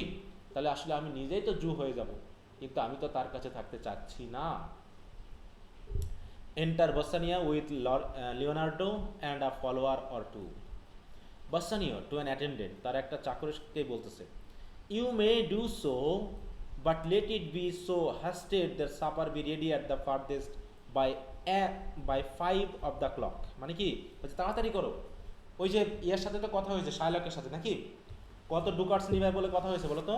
তাহলে আসলে আমি নিজেই তো জু হয়ে যাব, কিন্তু আমি তো তার কাছে থাকতে চাচ্ছি না। Enter Bassanio with Leonardo and a follower or two, Bassanio to an attendant, তার একটা চাকরকে বলতেছে, you may do so but let it be so hasted that supper be ready at the farthest by 5 of the clock, মানে কি বলছে তাড়াতাড়ি করো। ওই যে ইয়ার সাথে তো কথা হয়েছে, শাইলকের সাথে নাকি, কত ডুকার্স নিবে বলে কথা হয়েছে বলো তো,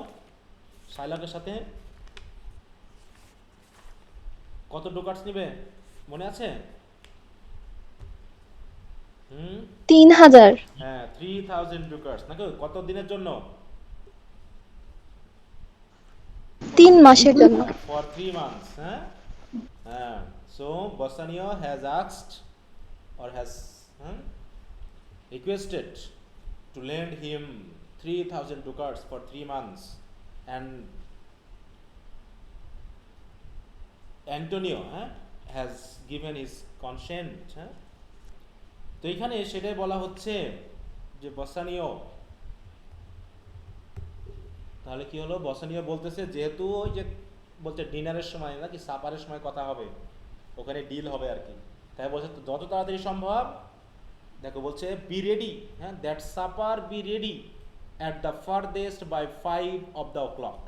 শাইলকের সাথে কত ডুকার্স নিবে মনে আছে। 3000। হ্যাঁ 3000 ডুকার্স নাকি, কত দিনের জন্য, 3 মাসের জন্য। ফর 3 months, হ্যাঁ, হ্যাঁ। So Bassanio has asked or has requested to lend him 3000 ducats for 3 months, and Antonio has given his consent, তো এখানে সেটাই বলা হচ্ছে যে বসানীয়। তাহলে কি হলো, বসানীয় বলতেছে যেহেতু ওই যে বলছে ডিনারের সময় নাকি সাপারের সময় কথা হবে, ওখানে ডিল হবে আর কি, তাই বলছে তো যত তাড়াতাড়ি সম্ভব। দেখো বলছে বি রেডি, হ্যাঁ, that supper be ready at the farthest by 5 o'clock।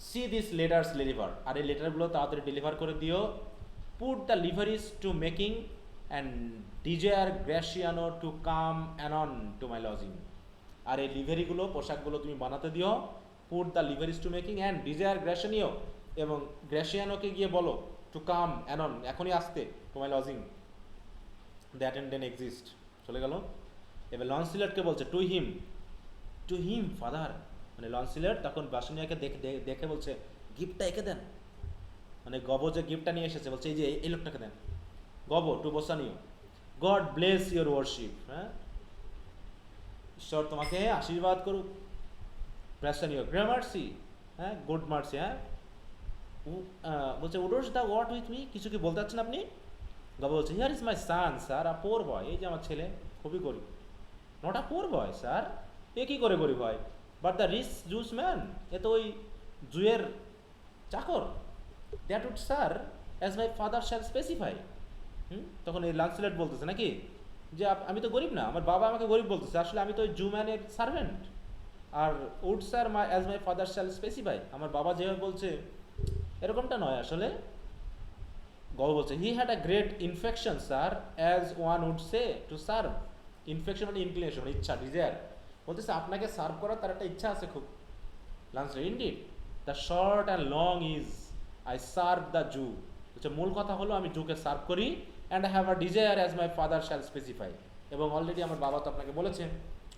See this letters deliver, আর এই লেটারগুলো তাড়াতাড়ি ডেলিভার করে দিও। Put the liveries to making and desire Gratiano to come anon to my lodging. আর এই লিভারিগুলো, পোশাকগুলো তুমি বানাতে দিও। Put the liveries to making and desire Gratiano, এবং গ্র্যাসিয়ানোকে গিয়ে বলো টু কাম অ্যানন, এখনই আসতে, to my lodging, the attendant exist. চলে গেল। এবার লন্সিলেটকে বলছে টু হিম ফাদার, মানে লন্সিলেট তখন বাসনিয়াকে দেখে বলছে গিফটটা একে দেন, মানে গব যে গিফটটা নিয়ে এসেছে বলছে এই যে এই লোকটাকে দেন। Gobbo to Bassanio, God bless your worship, হ্যাঁ, ঈশ্বর তোমাকে আশীর্বাদ করুক। প্রেসানিও গ্রামার্সি, হ্যাঁ, গুড মার্সি, হ্যাঁ। বলছে wouldst thou aught with me, কিছু কি বলতে চাচ্ছেন আপনি? গব বলছে here is my son sir, a poor boy, এই যে আমার ছেলে, খুবই গরিব। Not a poor boy sir, এ কী করে গরিব হয়? But the rich Jew's man, এ তো ওই জুয়ের চাকর। That would sir as my father shall specify. তখন এই লান্সিলেট বলতেছে নাকি যে আমি তো গরিব না, আমার বাবা আমাকে গরিব বলতেছে, আসলে আমি তো ওই জু ম্যানের সার্ভেন্ট। আর would sir as my father shall specify, আমার বাবা যেভাবে বলছে এরকমটা নয় আসলে। গল্প বলছে he had a great infection sir, as one would say to serve. Infection মানে ইনক্লিনেশন, মানে ইচ্ছা, ডিজায়ার। বলতেছে আপনাকে সার্ভ করার তার একটা ইচ্ছা আছে খুব। Launcelot indeed the short and long is I serve the Jew. হচ্ছে মূল কথা হলো আমি জুকে সার্ভ করি, and I have a desire as my father shall specify. এবং অলরেডি আমার বাবা তো আপনাকে বলেছে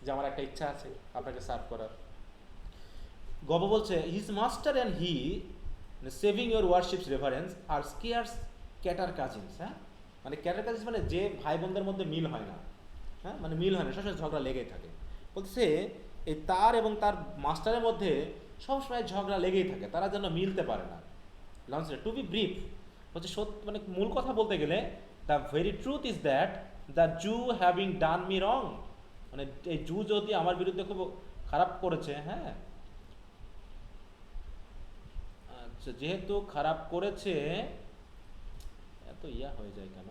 যে আমার একটা ইচ্ছা আছে আপনাকে সার্ভ করার। গব বলছে his master and he saving your worship's reference are scarce cater cousins, হ্যাঁ, মানে ক্যাটার কাজিনস মানে যে ভাই বোনদের মধ্যে মিল হয় না, হ্যাঁ, মানে মিল হয় না, সবসময় ঝগড়া লেগেই থাকে। বলছে এই তার এবং তার মাস্টারের মধ্যে সবসময় ঝগড়া লেগেই থাকে, তারা যেন মিলতে পারে না। লঞ্চ টু বি ব্রিফ হচ্ছে সত্য, মানে মূল কথা বলতে গেলে the very truth is that the Jew having done me wrong, মানে এই জু যদি আমার বিরুদ্ধে খুব খারাপ করেছে, হ্যাঁ, আচ্ছা, যেহেতু খারাপ করেছে, এত ইয়া হয়ে যায় কেন?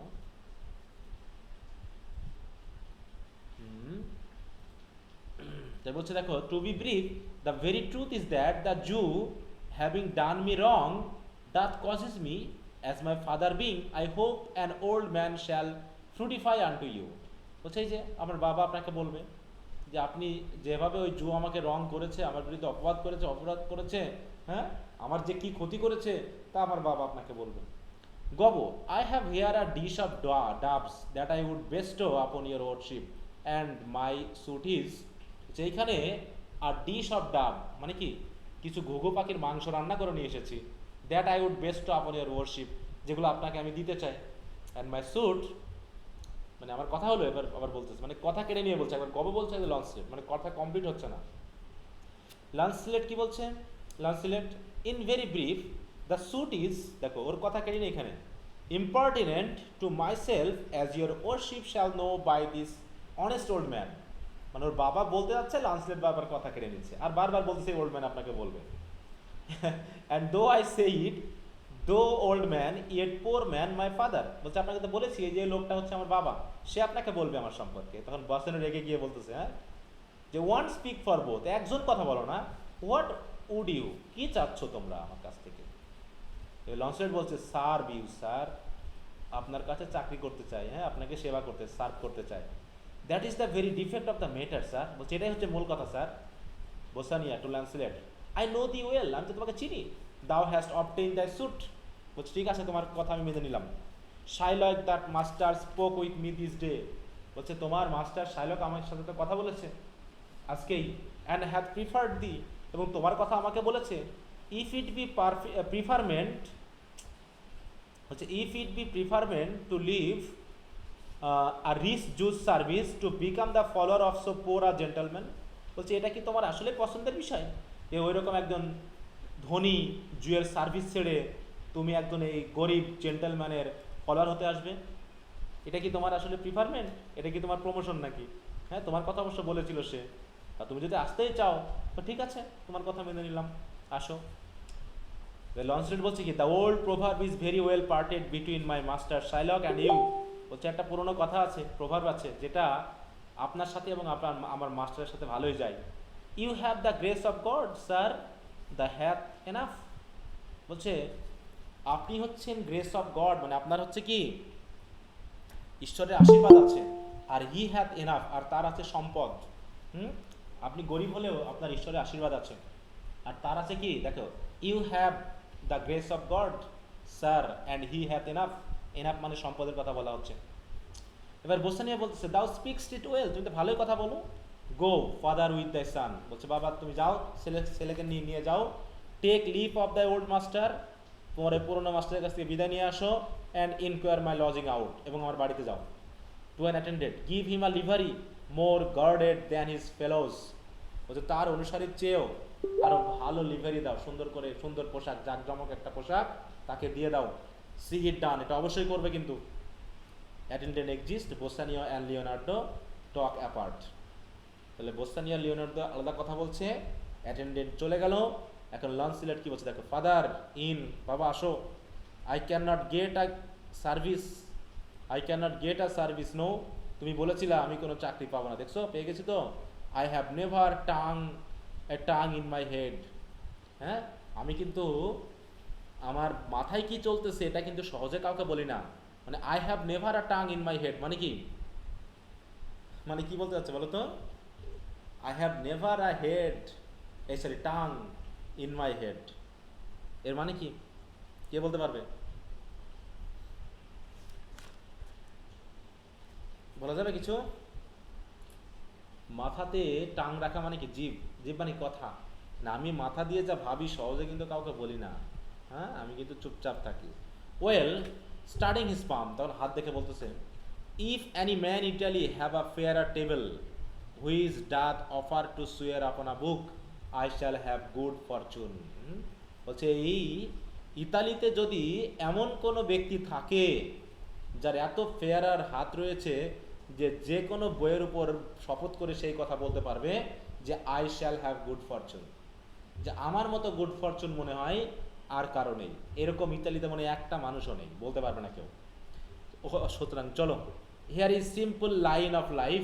তাই বলছে দেখো to be brief the very truth is that the Jew having done me wrong doth causes me as my father being I hope an old man shall frutify unto you. বলছে এই যে আমার বাবা আপনাকে বলবে যে আপনি যেভাবে ওই জু আমাকে রং করেছে, আমার বিরুদ্ধে অপরাধ করেছে, হ্যাঁ, আমার যে কি ক্ষতি করেছে তা আমার বাবা আপনাকে বলবে। Gobbo I have here a dish of doves that I would bestow upon your worship and my suit is. সেইখানে আর ডিশ অফ ডাব মানে কি, কিছু ঘুঘু পাখির মাংস রান্না করে নিয়ে এসেছি। That I would bestow upon your worship, যেগুলো আপনাকে আমি দিতে চাই। অ্যান্ড মাই স্যুট, মানে আমার কথা হলো, এবার আবার বলতেছে, মানে কথা কেড়ে নিয়ে বলছে, একবার কবে বলছে লঞ্চলেট, মানে কথা কমপ্লিট হচ্ছে না। লঞ্চলেট কি বলছে? Launcelot in very brief the suit is, দেখো ওর কথা কেড়ে নিয়ে এখানে, impertinent to myself as your worship shall know by this honest old man. মানে ওর বাবা বলতে যাচ্ছে, লান্সলেট বাবার কথা কেড়ে নিচ্ছে, আর বারবার বলতেছে ওল্ড ম্যান আপনাকে বলবে। অ্যান্ড দো আই সে ইট দো old man yet poor man my father. বলছে আপনাকে তো বলেছি যে লোকটা হচ্ছে আমার বাবা, সে আপনাকে বলবে আমার সম্পর্কে। তখন বসেন রেগে গিয়ে বলতেছে, হ্যাঁ, যে ওয়ান স্পিক ফর বোথ, একজন কথা বলো না। হোয়াট উড ইউ, কি চাচ্ছ তোমরা আমার কাছ থেকে? লঞ্চলেট বলছে সার্ভ ইউ স্যার, আপনার কাছে চাকরি করতে চাই, হ্যাঁ, আপনাকে সেবা করতে, সার্ভ করতে চাই। That is the very defect of the matter sir. বলছে এটাই হচ্ছে মূল কথা স্যার। Bassanio to Launcelot I know thee well, আমি তো তোমাকে চিনি। দাও হ্যাস্ট অবটেইন দ্য স্যুট। বলছে ঠিক আছে, তোমার কথা আমি মেনে নিলাম। Shylock that master spoke with me this day. বলছে তোমার মাস্টার শাইলক আমার সাথে তো কথা বলেছে আজকেই। অ্যান্ড হ্যাভ প্রিফার্ড দি, এবং তোমার কথা আমাকে বলেছে। ইফ ইট বি প্রিফারমেন্ট, হচ্ছে if it be preferment to leave a rich Jew's service to become the follower of so poor a gentleman. বলছে এটা কি তোমার আসলে পছন্দের বিষয় যে ওই রকম একজন ধনী জুয়ের সার্ভিস ছেড়ে তুমি একজন এই গরিব জেন্টলম্যানের ফলোয়ার হতে আসবে? এটা কি তোমার আসলে প্রিফারমেন্ট, এটা কি তোমার প্রমোশন নাকি? হ্যাঁ, তোমার কথা অবশ্য বলেছিল সে, আর তুমি যদি আসতেই চাও তো ঠিক আছে, তোমার কথা মেনে নিলাম, আসো। লঞ্চলেট বলছে কি, the old proverb is very well parted between my master Shylock and you. বলছে একটা পুরনো কথা আছে, প্রভার্ব আছে, যেটা আপনার সাথে এবং আপনার আমার মাস্টারের সাথে ভালোই যায়। You have the grace of God sir, the hath enough. বলছে আপনি হচ্ছেন গ্রেস অফ গড, মানে আপনার হচ্ছে কি ঈশ্বরের আশীর্বাদ আছে, আর হি হ্যাথ এনাফ, আর তার আছে সম্পদ। হুম, আপনি গরিব হলেও আপনার ঈশ্বরের আশীর্বাদ আছে, আর তার আছে কি দেখো, you have the grace of God sir and he hath enough. Enough মানে সম্পদের কথা বলা হচ্ছে। এবার বোসানিয়া বলতেছে, দাও স্পিক্স ইট ওয়েল, তুমি তো ভালোই কথা বলো। Go father with the son, বলছে বাবা তুমি যাও, ছেলেকে নিয়ে নিয়ে যাও। Take leave of the old master, পরে পুরোনো মাস্টারের কাছ থেকে বিদায় নিয়ে আসো। And inquire my lodging out, এবং আমার বাড়িতে যাও। To an attendant, give him a livery more guarded than his fellows. বলছে তার অনুসারীর চেয়েও আরো ভালো লিভারি দাও, সুন্দর করে, সুন্দর পোশাক, জাঁকজমক একটা পোশাক তাকে দিয়ে দাও। সি ইট ডান, এটা অবশ্যই করবে কিন্তু। Attendant exit, Bassanio and Leonardo talk apart. তাহলে বোসানিও লিওনার্ডো আলাদা কথা বলছে, অ্যাটেন্ডেন্ট চলে গেল। এখন লঞ্চলেট কি বলছে দেখো, ফাদার ইন, বাবা আসো। I can not get a service, I can not get a service, no. তুমি বলেছিলে আমি কোনো চাকরি পাবো না, দেখছো পেয়ে গেছি তো। I have never tongue in my head. হ্যাঁ, আমি কিন্তু আমার মাথায় কি চলতেছে এটা কিন্তু সহজে কাউকে বলি না। মানে I have never a tongue in my head মানে কি, মানে কি বলতে চাচ্ছে বলো তো? I have never a head, এই sorry tongue in my head, এর মানে কি, কে বলতে পারবে? বলা যাবে কিছু? মাথাতে টাং রাখা মানে কি, জীব, জীব মানে কথা না। আমি মাথা দিয়ে যা ভাবি সহজে কিন্তু কাউকে বলি না। হ্যাঁ, আমি কিন্তু চুপচাপ থাকি। ওয়েল স্টার্টিং হিজ পাম, তখন হাত দেখে বলতেছে, if any man Italy have a fair table which doth offer to swear upon a book, I shall have good fortune. বলছে এই ইতালিতে যদি এমন কোনো ব্যক্তি থাকে যার এত ফেয়ার আর হাত রয়েছে যে যে কোনো বইয়ের উপর শপথ করে সেই কথা বলতে পারবে যে I shall have good Fortune, যে আমার মতো গুড ফরচুন মনে হয় আর কারো নেই, এরকম ইতালিতে মনে হয় একটা মানুষও নেই, বলতে পারবে না কেউ। সুতরাং চলো, here is simple line of life,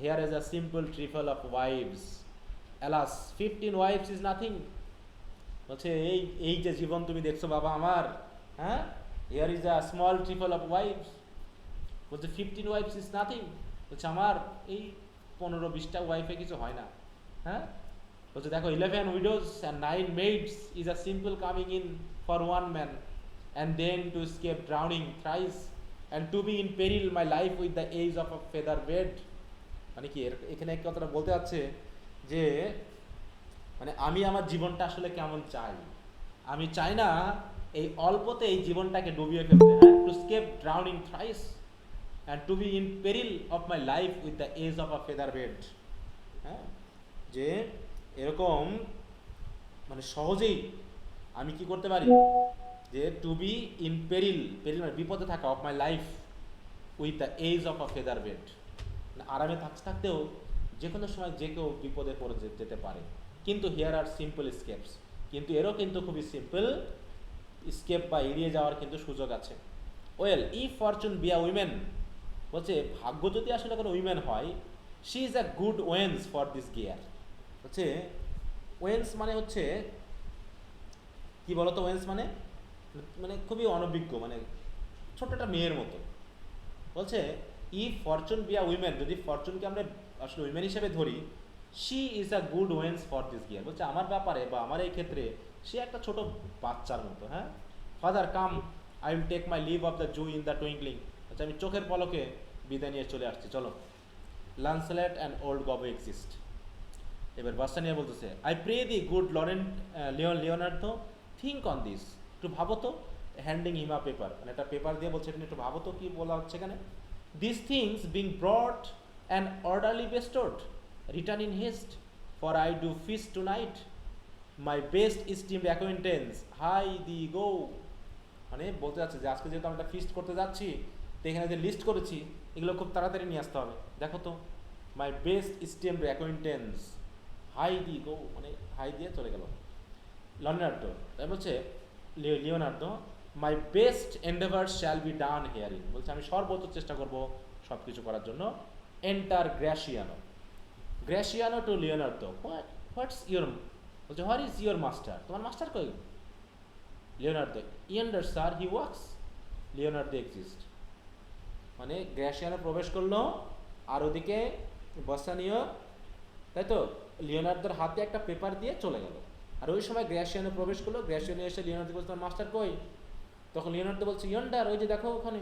here is a simple triple of wives, alas 15 wives is nothing. বলছে এই এই যে জীবন তুমি দেখছো বাবা আমার, হ্যাঁ, here is a small triple of wives. বলছে 15 ওয়াইফস ইজ নাথিং, বলছে আমার এই 15-20টা ওয়াইফে কিছু হয় না। হ্যাঁ, বলছে দেখো 11 widows and 9 maids is a simple coming in for one man, and then to scape drowning thrice and to be in peril my life with the edge of a feather bed. মানে কি এখানে কথাটা বলতে যাচ্ছে যে মানে আমি আমার জীবনটা আসলে কেমন চাই, আমি চাই না এই অল্পতে এই জীবনটাকে ডুবিয়ে ফেলতে, হ্যাঁ, to scape drowning thrice and to be in peril of my life with the edge of a feather bed। হ্যাঁ, যে এরকম মানে সহজেই আমি কি করতে পারি, যে to be in peril, peril মানে বিপদে থাকা, of my life with the edge of a feather bed, আরামে থাকতে থাকতেও যে কোনো সময় যে কেউ বিপদে পড়ে যেতে পারে। কিন্তু হিয়ার আর সিম্পল স্কেপস, কিন্তু এরও কিন্তু খুবই সিম্পল স্কেপ বা এড়িয়ে যাওয়ার কিন্তু সুযোগ আছে। Well if Fortune be a women, বলছে ভাগ্য যদি আসলে কোনো উইমেন হয়, she is a good Weil's for this gear. হচ্ছে ওয়েন্স মানে হচ্ছে কি বলতো, ওয়েন্স মানে মানে খুবই অনভিজ্ঞ, মানে ছোট একটা মেয়ের মতো। বলছে if Fortune be a women, যদি ফরচুনকে আমরা আসলে উইমেন হিসেবে ধরি, she is a good Weil's for this gear. বলছে আমার ব্যাপারে বা আমার এই ক্ষেত্রে সে একটা ছোট বাচ্চার মতো। হ্যাঁ, father come, I will take my leave of the Jew in the twinkling. আচ্ছা আমি চোখের পলকে বিদায় নিয়ে চলে আসছি, চলো। Launcelot and old Gobbo exist. এবার বাস্তানিয়া বলতেছে, I pray thee good Leonardo think on this, একটু ভাবো তো। হ্যান্ডিং হিম আ পেপার, মানে একটা পেপার দিয়ে বলছে এটা একটু ভাবো তো কি বলা হচ্ছে এখানে। This things being brought and orderly bestowed, return in haste, for I do feast tonight, my best esteemed acquaintance hie thee go. মানে বলতে যাচ্ছে যে আজকে যেহেতু আমরা ফিস্ট করতে যাচ্ছি, তো এখানে যে লিস্ট করেছি এগুলো খুব তাড়াতাড়ি নিয়ে আসতে হবে। দেখো তো, my best esteemed acquaintance, hie thee go, মানে হাই দিয়ে চলে গেল লিওনার্দো। তাই বলছে Leonardo, my best endeavour shall be done herein, বলছে আমি সর্বোচ্চ চেষ্টা করব সব কিছু করার জন্য। Enter Gratiano, Gratiano to Leonardo, what's your, বলছে হোয়ার ইজ ইউর মাস্টার, তোমার মাস্টার কই? Leonardo, yonder sir he walks, Leonardo exit. মানে গ্র্যাসিয়ানো প্রবেশ করলো আর ওদিকে বসানিও, তাই তো, লিওনার্দোর হাতে একটা পেপার দিয়ে চলে গেল। আর ওই সময় গ্র্যাসিয়ানো প্রবেশ করলো, গ্র্যাসিয়ানো এসে লিওনার্দো বলছে তোমার মাস্টার কই? তখন লিওনার্দো বলছে ইয়েন্ডার, ওই যে দেখো ওখানে,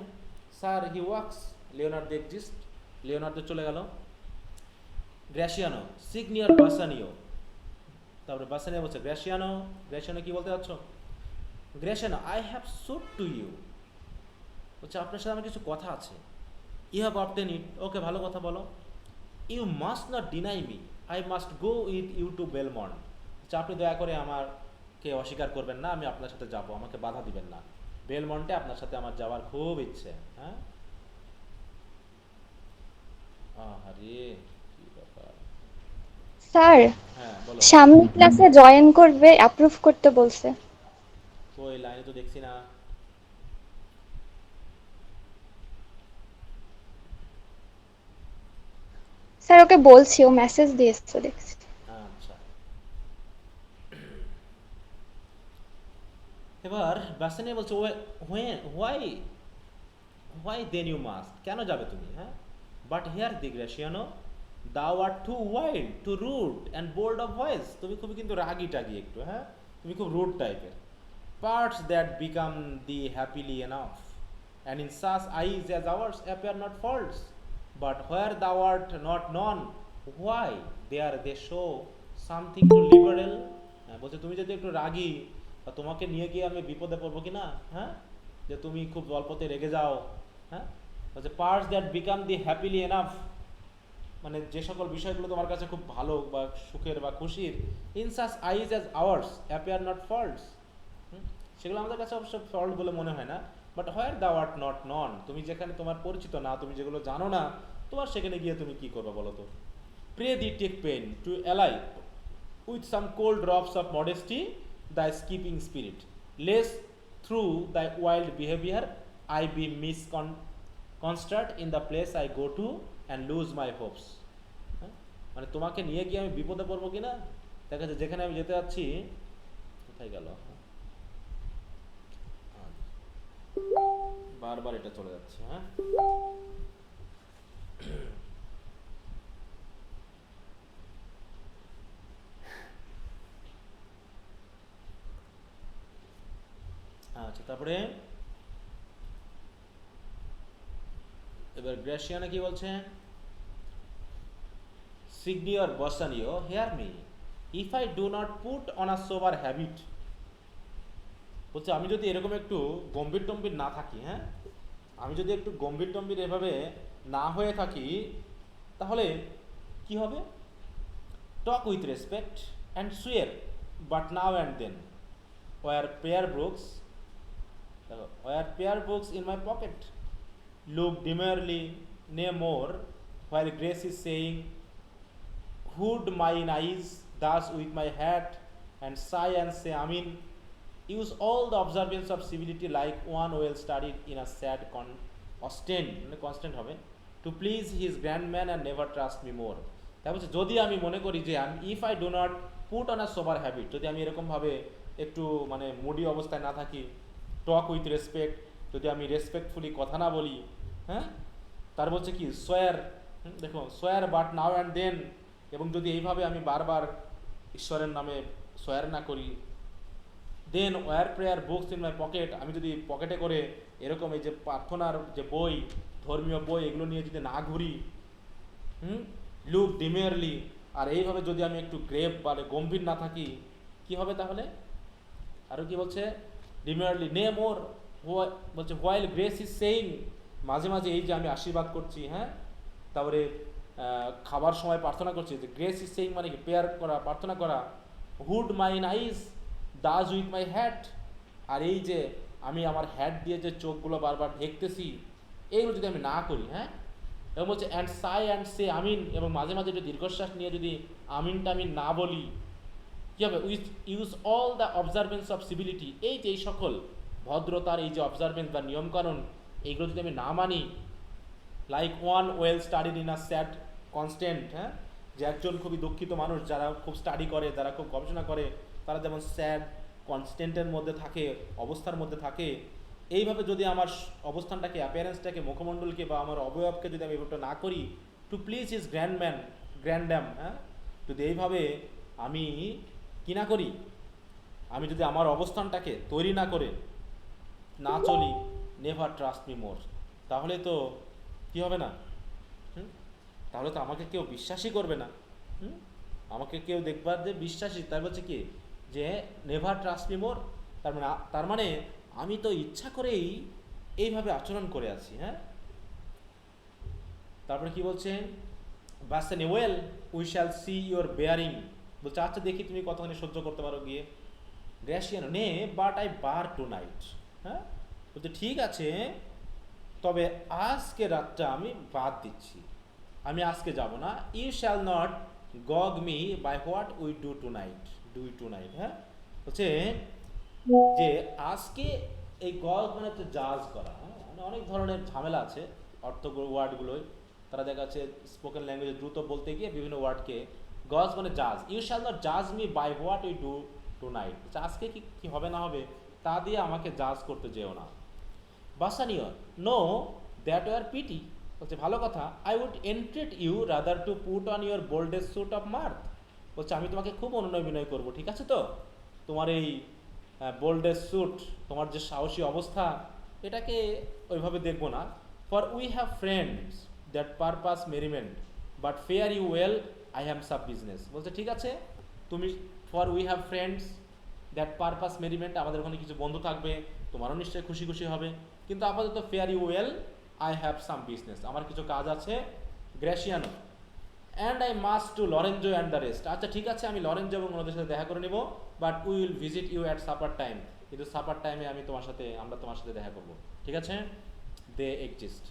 sir he walks, Leonardo exist, Leonardo চলে গেল। গ্র্যাসিয়ানো, সিগনিয়র বাসানিও, তারপরে বাসানিও বলছে গ্র্যাসিয়ানো, গ্র্যাসিয়ানো কি বলতে যাচ্ছ? Gratiano, I have suit to you, বলছে আপনার সাথে আমার কিছু কথা আছে। You have obtain it, okay ভালো কথা বলো। You must not deny me, I must go with you to Belmont, আচ্ছা আপনি দয়া করে আমারকে অস্বীকার করবেন না, আমি আপনার সাথে যাব, আমাকে বাধা দিবেন না, বেলমন্টে আপনার সাথে আমার যাওয়ার খুব ইচ্ছে। হ্যাঁ, আরে কি ব্যাপার। স্যার, হ্যাঁ বলো। সামনে ক্লাসে জয়েন করবে, অ্যাপ্রুভ করতে বলছে। ওই লাইনে তো দেখছি না। স্যার ওকে বলছি, ও মেসেজ দিয়েছে দেখছি। আচ্ছা, এবার বাসানিয়া বলছে why, why then you must, কেন যাবে তুমি? হ্যাঁ, but hear thee Gratiano, thou art too wild too rude and bold of voice, তুমি খুবই কিন্তু রাগি টাগি একটু, হ্যাঁ তুমি খুব রুড টাইপের। Parts that become thee happily enough and in such eyes as ours appear not faults, but where thou art not known, why there they show something too liberal. হ্যাঁ বলছে তুমি যদি একটু রাগি, বা তোমাকে নিয়ে গিয়ে আমি বিপদে পড়বো কি না, হ্যাঁ, যে তুমি খুব অল্পতে রেগে যাও। হ্যাঁ, বলছে parts that become thee happily enough, মানে যে সকল বিষয়গুলো তোমার কাছে খুব ভালো বা সুখের বা খুশির, in such eyes as ours appear not faults, সেগুলো আমাদের কাছে অবশ্য ফল্ট বলে মনে হয় না, but where thou art not নন, তুমি যেখানে তোমার পরিচিত না, তুমি যেগুলো জানো না, তোমার সেখানে গিয়ে তুমি কি করবে বলো তো? Pray thee take pain to allay with some cold drops of modesty the skipping spirit, lest through the wild behaviour I be construct in the place I go to and lose my hopes. হ্যাঁ, মানে তোমাকে নিয়ে গিয়ে আমি বিপদে পড়বো কিনা, দেখা যাচ্ছে যেখানে আমি যেতে যাচ্ছি, কোথায় গেল, বারবার এটা চলে যাচ্ছে। হ্যাঁ, আচ্ছা তারপরে এবার গ্র্যাসিয়ানা কি বলছে? Signior Bassanio, hear me, if I do not put on a sober habit, বলছে আমি যদি এরকম একটু গম্ভীর টম্ভীর না থাকি, হ্যাঁ আমি যদি একটু গম্ভীর টম্ভীর এভাবে না হয়ে থাকি, তাহলে কি হবে? Talk with respect and swear, but now and then, wear prayer books, wear prayer books in my pocket, look demurely, nay more, while Grace is saying, hood mine eyes thus with my hat, and sigh and say Amin, use all the observance of civility like one well studied in a sad constant হবে, to please his grandman and never trust me more। তাই বলছে যদি আমি মনে করি যে if I do not put on a sober habit, যদি আমি এরকমভাবে একটু মানে মুডি অবস্থায় না থাকি, টক উইথ রেসপেক্ট, যদি আমি রেসপেক্টফুলি কথা না বলি, হ্যাঁ তার বলছে কি সোয়ার, দেখো সোয়ার বাট নাও অ্যান্ড দেন, এবং যদি এইভাবে আমি বারবার ঈশ্বরের নামে সোয়ার না করি, then wear prayer books in my pocket, আমি যদি পকেটে করে এরকম এই যে প্রার্থনার যে বই, ধর্মীয় বই, এগুলো নিয়ে যদি না ঘুরি, লুক ডিমিয়ারলি, আর এইভাবে যদি আমি একটু গ্রেভ মানে গম্ভীর না থাকি, কি হবে তাহলে? আরও কি বলছে? ডিমিয়ারলি নে মোর, বলছে হোয়াইল গ্রেস ইজ সেইং, মাঝে মাঝে এই যে আমি আশীর্বাদ করছি, হ্যাঁ তারপরে খাবার সময় প্রার্থনা করছি, যে গ্রেস ইজ সেইং মানে কি প্রেয়ার করা, প্রার্থনা করা, hood mine eyes thus with my hat, আর এই যে আমি আমার হ্যাট দিয়ে যে চোখগুলো বারবার ঢেকতেছি, এইগুলো যদি আমি না করি, হ্যাঁ, এবং বলছে অ্যান্ড সাই অ্যান্ড সে আমিন, এবং মাঝে মাঝে একটু দীর্ঘশ্বাস নিয়ে যদি আমিন টামিন না বলি, কী হবে? With use all the observance of civility, এই যে এই সকল ভদ্রতার এই যে অবজারভেন্স বা নিয়মকানুন, এইগুলো যদি আমি না মানি, like one well studied in a sad constant, হ্যাঁ, যে একজন খুবই দুঃখিত মানুষ যারা খুব স্টাডি করে, যারা খুব গবেষণা করে, তারা যেমন স্যাড কনস্ট্যান্টের মধ্যে থাকে, অবস্থার মধ্যে থাকে, এইভাবে যদি আমার অবস্থানটাকে, অ্যাপিয়ারেন্সটাকে, মুখমণ্ডলকে বা আমার অবয়বকে যদি আমি এভাবে না করি টু প্লিজ ইজ গ্র্যান্ডম্যাম, হ্যাঁ, যদি এইভাবে আমি কি না করি, আমি যদি আমার অবস্থানটাকে তৈরি না করে না চলি, নেভার ট্রাস্ট মি মোর, তাহলে তো কি হবে না, তাহলে তো আমাকে কেউ বিশ্বাসই করবে না। আমাকে কেউ দেখবার যে বিশ্বাসী, তার বলছে কি যে নেভার ট্রাস্ট মি মোর, তার মানে আমি তো ইচ্ছা করেই এইভাবে আচরণ করে আছি, হ্যাঁ। তারপরে কি বলছে, Bassanio well we shall see your bearing, বলছে আচ্ছা দেখি তুমি কতখানি সহ্য করতে পারো গিয়ে। Gratiano nay but I bar tonight, হ্যাঁ, বলছে ঠিক আছে, তবে আজকে রাতটা আমি বাদ দিচ্ছি, আমি আজকে যাব না। You shall not gauge me by what we do tonight, হ্যাঁ, হচ্ছে যে আজকে এই গগ মানে হচ্ছে জাজ করা, হ্যাঁ, মানে অনেক ধরনের ঝামেলা আছে অর্থ ওয়ার্ডগুলোই, তারা দেখা যাচ্ছে স্পোকেন ল্যাঙ্গুয়েজে দ্রুত বলতে গিয়ে বিভিন্ন ওয়ার্ডকে গজ মানে জাজ, ইউ শ্যাল নট জাজ me by what we do tonight, আজকে কি হবে না হবে তা দিয়ে আমাকে জাজ করতে যেও না। Bassanio no that were pity, বলছে ভালো কথা, I would entreat you rather to put on your boldest suit of mirth, বলছে আমি তোমাকে খুব অনুনয় বিনয় করবো, ঠিক আছে তো, তোমার এই বোল্ডেস্ট স্যুট, তোমার যে সাহসী অবস্থা, এটাকে ওইভাবে দেখবো না। For we have friends that purpose merriment but fare you well, I have some business, বলছে ঠিক আছে তুমি, for we have friends that purpose merriment, আমাদের ওখানে কিছু বন্ধু থাকবে, তোমারও নিশ্চয়ই খুশি খুশি হবে, কিন্তু আপাতত fare you well, I have some business, আমার কিছু কাজ আছে। Gratiano and I must to Lorenzo and the rest, আচ্ছা ঠিক আছে আমি লরেঞ্জো এবং ওনাদের সাথে দেখা করে নেব, but we will visit you at supper time, কিন্তু সাপার টাইমে আমরা তোমার সাথে দেখা করব, ঠিক আছে। দে এক্সিস্ট,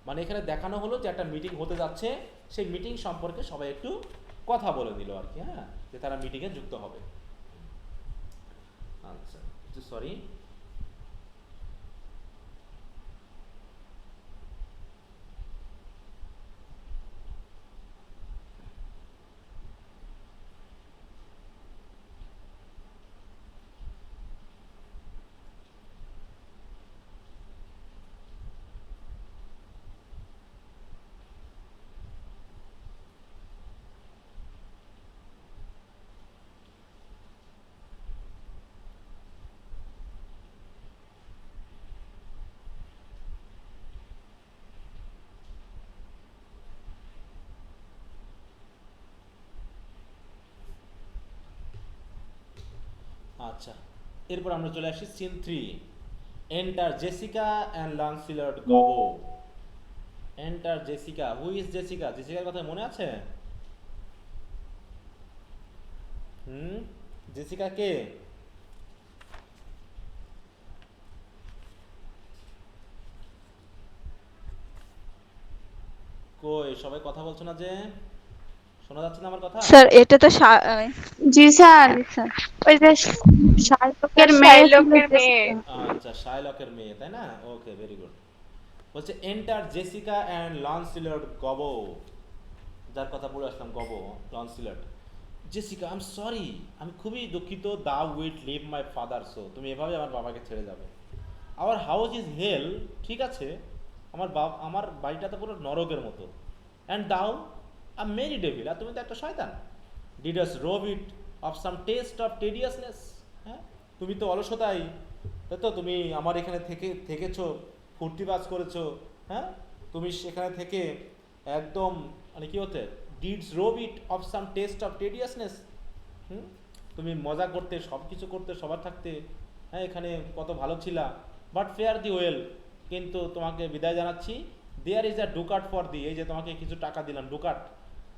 মানে এখানে দেখানো হলো যে একটা মিটিং হতে যাচ্ছে, সেই মিটিং সম্পর্কে সবাই একটু কথা বলে দিল আর কি, হ্যাঁ, যে তারা মিটিংয়ে যুক্ত হবে। আচ্ছা সরি, আচ্ছা এরপর আমরা চলে আসি scene 3, enter Jessica and Launcelot Gobbo. Enter Jessica, who is Jessica, জেসিকার কথা মনে আছে? জেসিকা কে? কই সবাই কথা বলছো না যে, শোনা যাচ্ছে না আমার কথা? স্যার এটা তো জি স্যার, স্যার ওই যে শার্লকের মেয়ে ছিল শাইলকের মেয়ে। জেসিকা। আচ্ছা শাইলকের মেয়ে তাই না, ওকে ভেরি গুড। বলছে enter Jessica and Launcelot Gobbo, যার কথা বলে আসলাম Gobbo, Launcelot. Jessica I am sorry, আমি খুবই দুঃখিত, thou will leave my father, so তুমি এভাবে আমার বাবাকে ছেড়ে যাবে। আওয়ার হাউস ইজ হেল, ঠিক আছে, আমার বাড়িটা তো পুরো নরকের মতো। অ্যান্ড দাও আ মেরি ডেভিল, আর তুমি তো একটা শয়তান। ডিডাস রোভ it of some taste of টেডিয়াসনেস, হ্যাঁ, তুমি তো অলসতাই, তাই তো, তুমি আমার এখানে থেকেছো, ফুর্তিবাজ করেছো, হ্যাঁ, তুমি সেখানে থেকে একদম মানে কী হতে, didst rob it of some taste of tediousness, তুমি মজা করতে, সব কিছু করতে, সবার থাকতে, হ্যাঁ, এখানে কত ভালো ছিলা, বাট ফেয়ার দি ওয়েল, কিন্তু তোমাকে বিদায় জানাচ্ছি। There is a ducat for thee, এই যে তোমাকে কিছু টাকা দিলাম, ducat.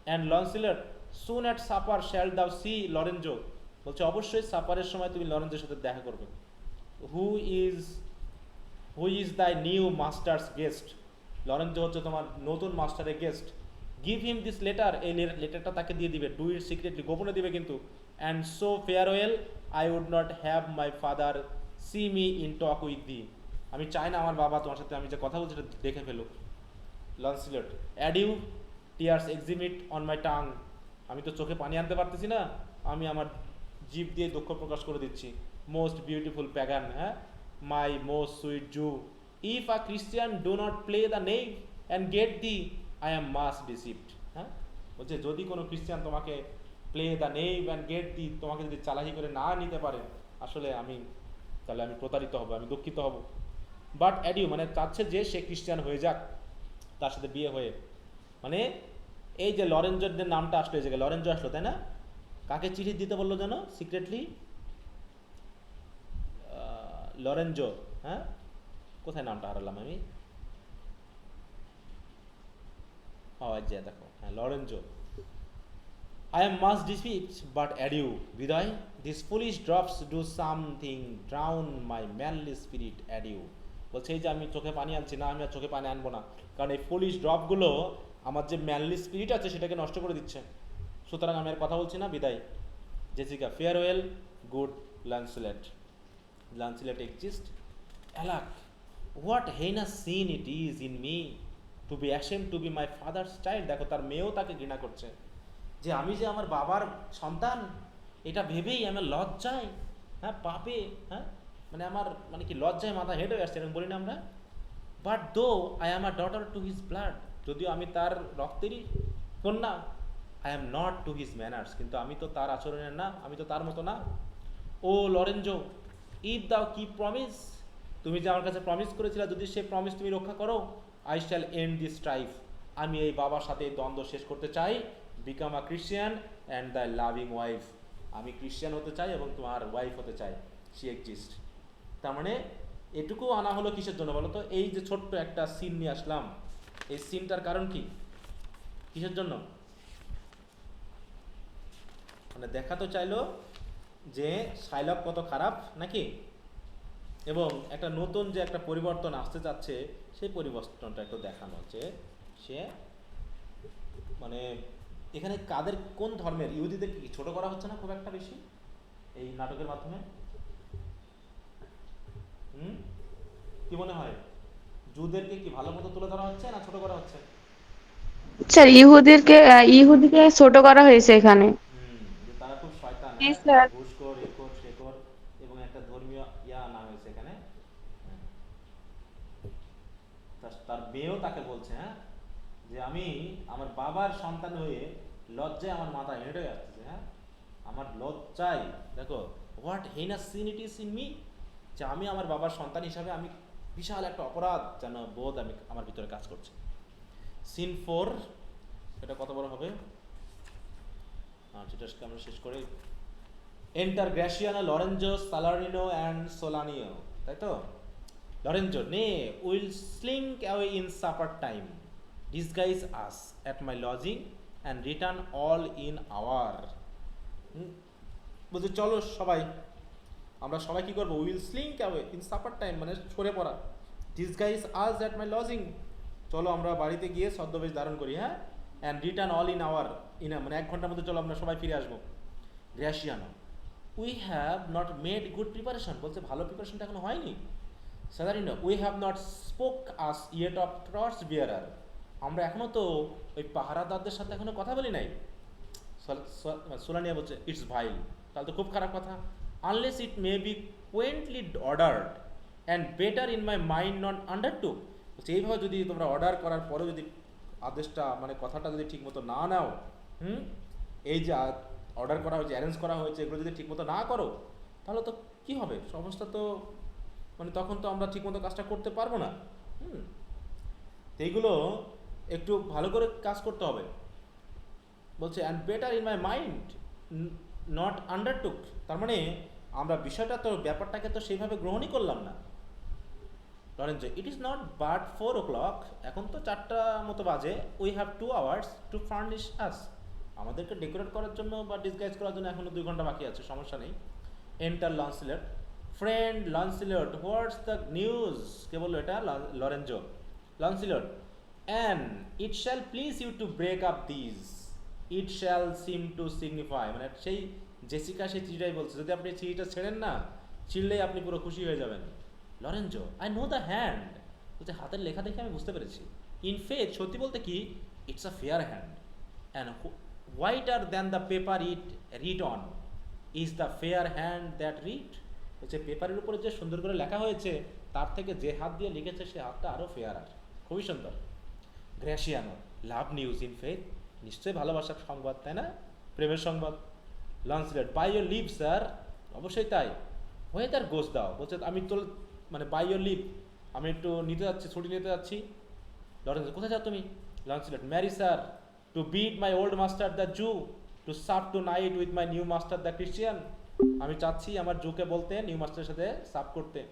And Launcelot soon at supper shall thou see Lorenzo, বলছে অবশ্যই সাপারের সময় তুমি লরেঞ্জোর সাথে দেখা করবে। Who is thy new master's guest, Lorenzo হচ্ছে তোমার নতুন মাস্টারের guest. Give him this letter, এই লেটারটা তাকে দিয়ে দিবে, ডু ইট সিক্রেটলি, গোপনে দিবে কিন্তু। And so farewell, I would not have my father see me in talk with thee, আমি চাই না আমার বাবা তোমার সাথে আমি যে কথা বলছি সেটা দেখে ফেলুক। লন্সিলট, adieu, tears এক্সিমিট on my tongue, আমি তো চোখে পানি আনতে পারতেছি না, আমি আমার জিভ দিয়ে দুঃখ প্রকাশ করে দিচ্ছি। মোস্ট বিউটিফুল প্যাগান, হ্যাঁ, my most sweet Jew, if a Christian do not play the knave and get thee, I am much deceived. হ্যাঁ, বলছে যদি কোনো খ্রিস্টান তোমাকে play the knave and get thee, তোমাকে যদি চালাকি করে না নিতে পারে, আসলে আমি তাহলে আমি প্রতারিত হব, আমি দুঃখিত হব। বাট অ্যাডিউ মানে চাচ্ছে যে সে খ্রিস্টান হয়ে যাক, তার সাথে বিয়ে হয়ে। মানে এই যে লরেঞ্জোর যে নামটা আসলো, এই জায়গায় লরেঞ্জো আসলো, তাই না? কাকে চিঠি দিতে বললো যেন সিক্রেটলি? লরেঞ্জো, হ্যাঁ, কোথায় নামটা হারালাম আমি? ও আচ্ছা দেখো, হ্যাঁ, Lorenzo. I am much deceived, but adieu, Viday. These foolish drops do something, drown my manly spirit, adieu. বলছে এই যে আমি চোখে পানি আনছি না, আমি আর চোখে পানি আনবো না, কারণ এই ফুলিশ ড্রপগুলো আমার যে ম্যানলি স্পিরিট আছে সেটাকে নষ্ট করে দিচ্ছে। সুতরাং আমি আর কথা বলছি না, বিদায়। Jessica, farewell, good Launcelot. Launcelot exit, alack, what heinous sin it is in me to be ashamed to be my father's child. দেখো তার মেয়েও তাকে ঘৃণা করছে, যে আমি যে আমার বাবার সন্তান, এটা ভেবেই আমার লজ্জায়, হ্যাঁ, পাপে, হ্যাঁ, মানে আমার মানে কি লজ্জায় মাথা হেঁট হয়ে আসছে, এরকম বলি না আমরা? But though I am a daughter to his blood, যদিও আমি তার রক্তেরই কন্যা, I am not to his manners, কিন্তু আমি তো তার আচরণের না, আমি তো তার মতো না। ও লরেঞ্জো, ইফ দাও কি প্রমিস, তুমি যে আমার কাছে প্রমিস করেছিলে, যদি সে প্রমিস তুমি রক্ষা করো, I shall end this strife, আমি এই বাবার সাথে এই দ্বন্দ্ব শেষ করতে চাই। Become a Christian and the loving wife, আমি ক্রিশ্চিয়ান হতে চাই এবং তোমার ওয়াইফ হতে চাই, শি এক্সিস্ট। তার মানে এটুকু আনা হলো কিসের জন্য বলো তো? এই যে ছোট্ট একটা সিন নিয়ে আসলাম, এই সিনটার কারণ কি, কিসের জন্য? মানে দেখাতে চাইলো যে শাইলক কত খারাপ নাকি, এবং একটা নতুন যে একটা পরিবর্তন আসতে যাচ্ছে, সেই পরিবর্তনটা একটু দেখানো যে সে মানে এখানে কাদের, কোন ধর্মের, ইহুদিদের কি ছোট করা হচ্ছে না খুব একটা বেশি এই নাটকের মাধ্যমে? কি মনে হয়, জুদেরকে কি ভালো মতো তুলে ধরা হচ্ছে না ছোট করা হচ্ছে? স্যার ইহুদিকে ছোট করা হয়েছে এখানে। যে তারা খুব শয়তান, জি হ্যাঁ, স্যার। ঘুষখোর, এখোর শেখর, এবং একটা ধর্মীয় ইয়া আনা হয়েছে এখানে। তার মেয়েও তাকে বলছে, হ্যাঁ, যে আমি আমার বাবার সন্তান হয়ে লজ্জায় আমার মাথা হেঁটে হয়ে আসছে, হ্যাঁ, আমার লজ্জায়, দেখো what heinous sin it is in me, যে আমি আমার বাবার সন্তান হিসাবে আমি বিশাল একটা অপরাধ যেন বোধ আমি আমার ভিতরে কাজ করছে। সিন 4, এটা কত বড় হবে, সেটা আমরা শেষ করে enter Gratiano, Lorenzo, Salarino and Solanio, তাই তো? Lorenzo, nay will slink away in supper time, disguise us at my lodging and return all in hour. বলছে চলো সবাই, আমরা সবাই কী করবো, will slink away in supper time মানে সরে পড়া, disguise us at my lodging, চলো আমরা বাড়িতে গিয়ে ছদ্মবেশ ধারণ করি, হ্যাঁ, and return all in hour, মানে 1 ঘন্টার মধ্যে চলো আমরা সবাই ফিরে আসবো। Gratiano, we have not made good preparation, বলছে ভালো প্রিপারেশনটা এখনো হয়নি। Salarino, we have not spoke us yet of torch bearer, আমরা এখনো তো ওই পাহারাদারদের সাথে এখনো কথা বলি নাই। সোলানিয়া বলছে ইটস ভাইল, তাহলে তো খুব খারাপ কথা। Unless it may be quaintly ordered and better in my mind not undertook, বলছে এইভাবে যদি তোমরা অর্ডার করার পরেও যদি আদেশটা মানে কথাটা যদি ঠিকমতো না নাও, এই যে অর্ডার করা হয়েছে, অ্যারেঞ্জ করা হয়েছে, এগুলো যদি ঠিকমতো না করো, তাহলে তো কি হবে, সমস্যা তো মানে তখন তো আমরা ঠিকমতো কাজটা করতে পারবো না। এইগুলো একটু ভালো করে কাজ করতে হবে। বলছে and better in my mind not আন্ডারটুক, তার মানে আমরা বিষয়টা তো ব্যাপারটাকে তো সেইভাবে গ্রহণই করলাম না। Lorenzo, it is not but 4 o'clock, এখন তো 4টা মতো বাজে, we have 2 hours to furnish us, আমাদেরকে ডেকোরেট করার জন্য বা ডিসগাইজ করার জন্য এখনো 2 ঘন্টা বাকি আছে, সমস্যা নেই। Enter Launcelot, friend Launcelot, what's the news, কে বললো এটা? Lorenzo. Launcelot, and it shall please you to break up these, it shall seem to signify, মানে সেই জেসিকা সেই চিঠিটাই বলছে, যদি আপনি চিঠিটা ছেড়েন না, চিড়লেই আপনি পুরো খুশি হয়ে যাবেন। Lorenzo, I know the hand, বলছে হাতের লেখা দেখে আমি বুঝতে পেরেছি। ইন ফেথ, সত্যি বলতে কি, it's a fair hand, and whiter than the paper it read on is the fair hand that read. হচ্ছে পেপারের উপরে যে সুন্দর করে লেখা হয়েছে, তার থেকে যে হাত দিয়ে লিখেছে সে হাতটা আরও ফেয়ার, আর খুবই সুন্দর। গ্র্যাসিয়ানো, লাভ নিউজ ইন ফেথ, নিশ্চয়ই ভালোবাসার সংবাদ, তাই না, প্রেমের সংবাদ। লন্সলেট, বাই ইয়োর লিভ স্যার, অবশ্যই তাই। ওয়েদার গোস দাও, বলছে আমি তো মানে বাই ইয়োর লিভ, আমি একটু নিতে যাচ্ছি, ছুটি নিতে যাচ্ছি। লরেন্স, কোথায় যাও তুমি? Launcelot, marry sir, to bid my old master the Jew, to sup tonight with my new master the Christian. আমি চাচ্ছি আমার জুকে বলতে, নিউ মাস্টারের সাথে সাপ করতে।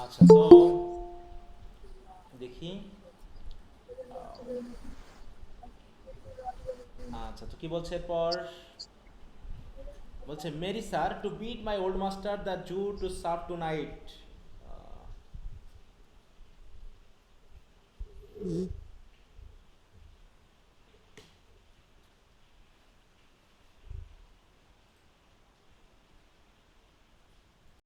আচ্ছা, তো দেখি, আচ্ছা তো কি বলছে এরপর, বলছে marry sir, to bid my old master the Jew to serve two night.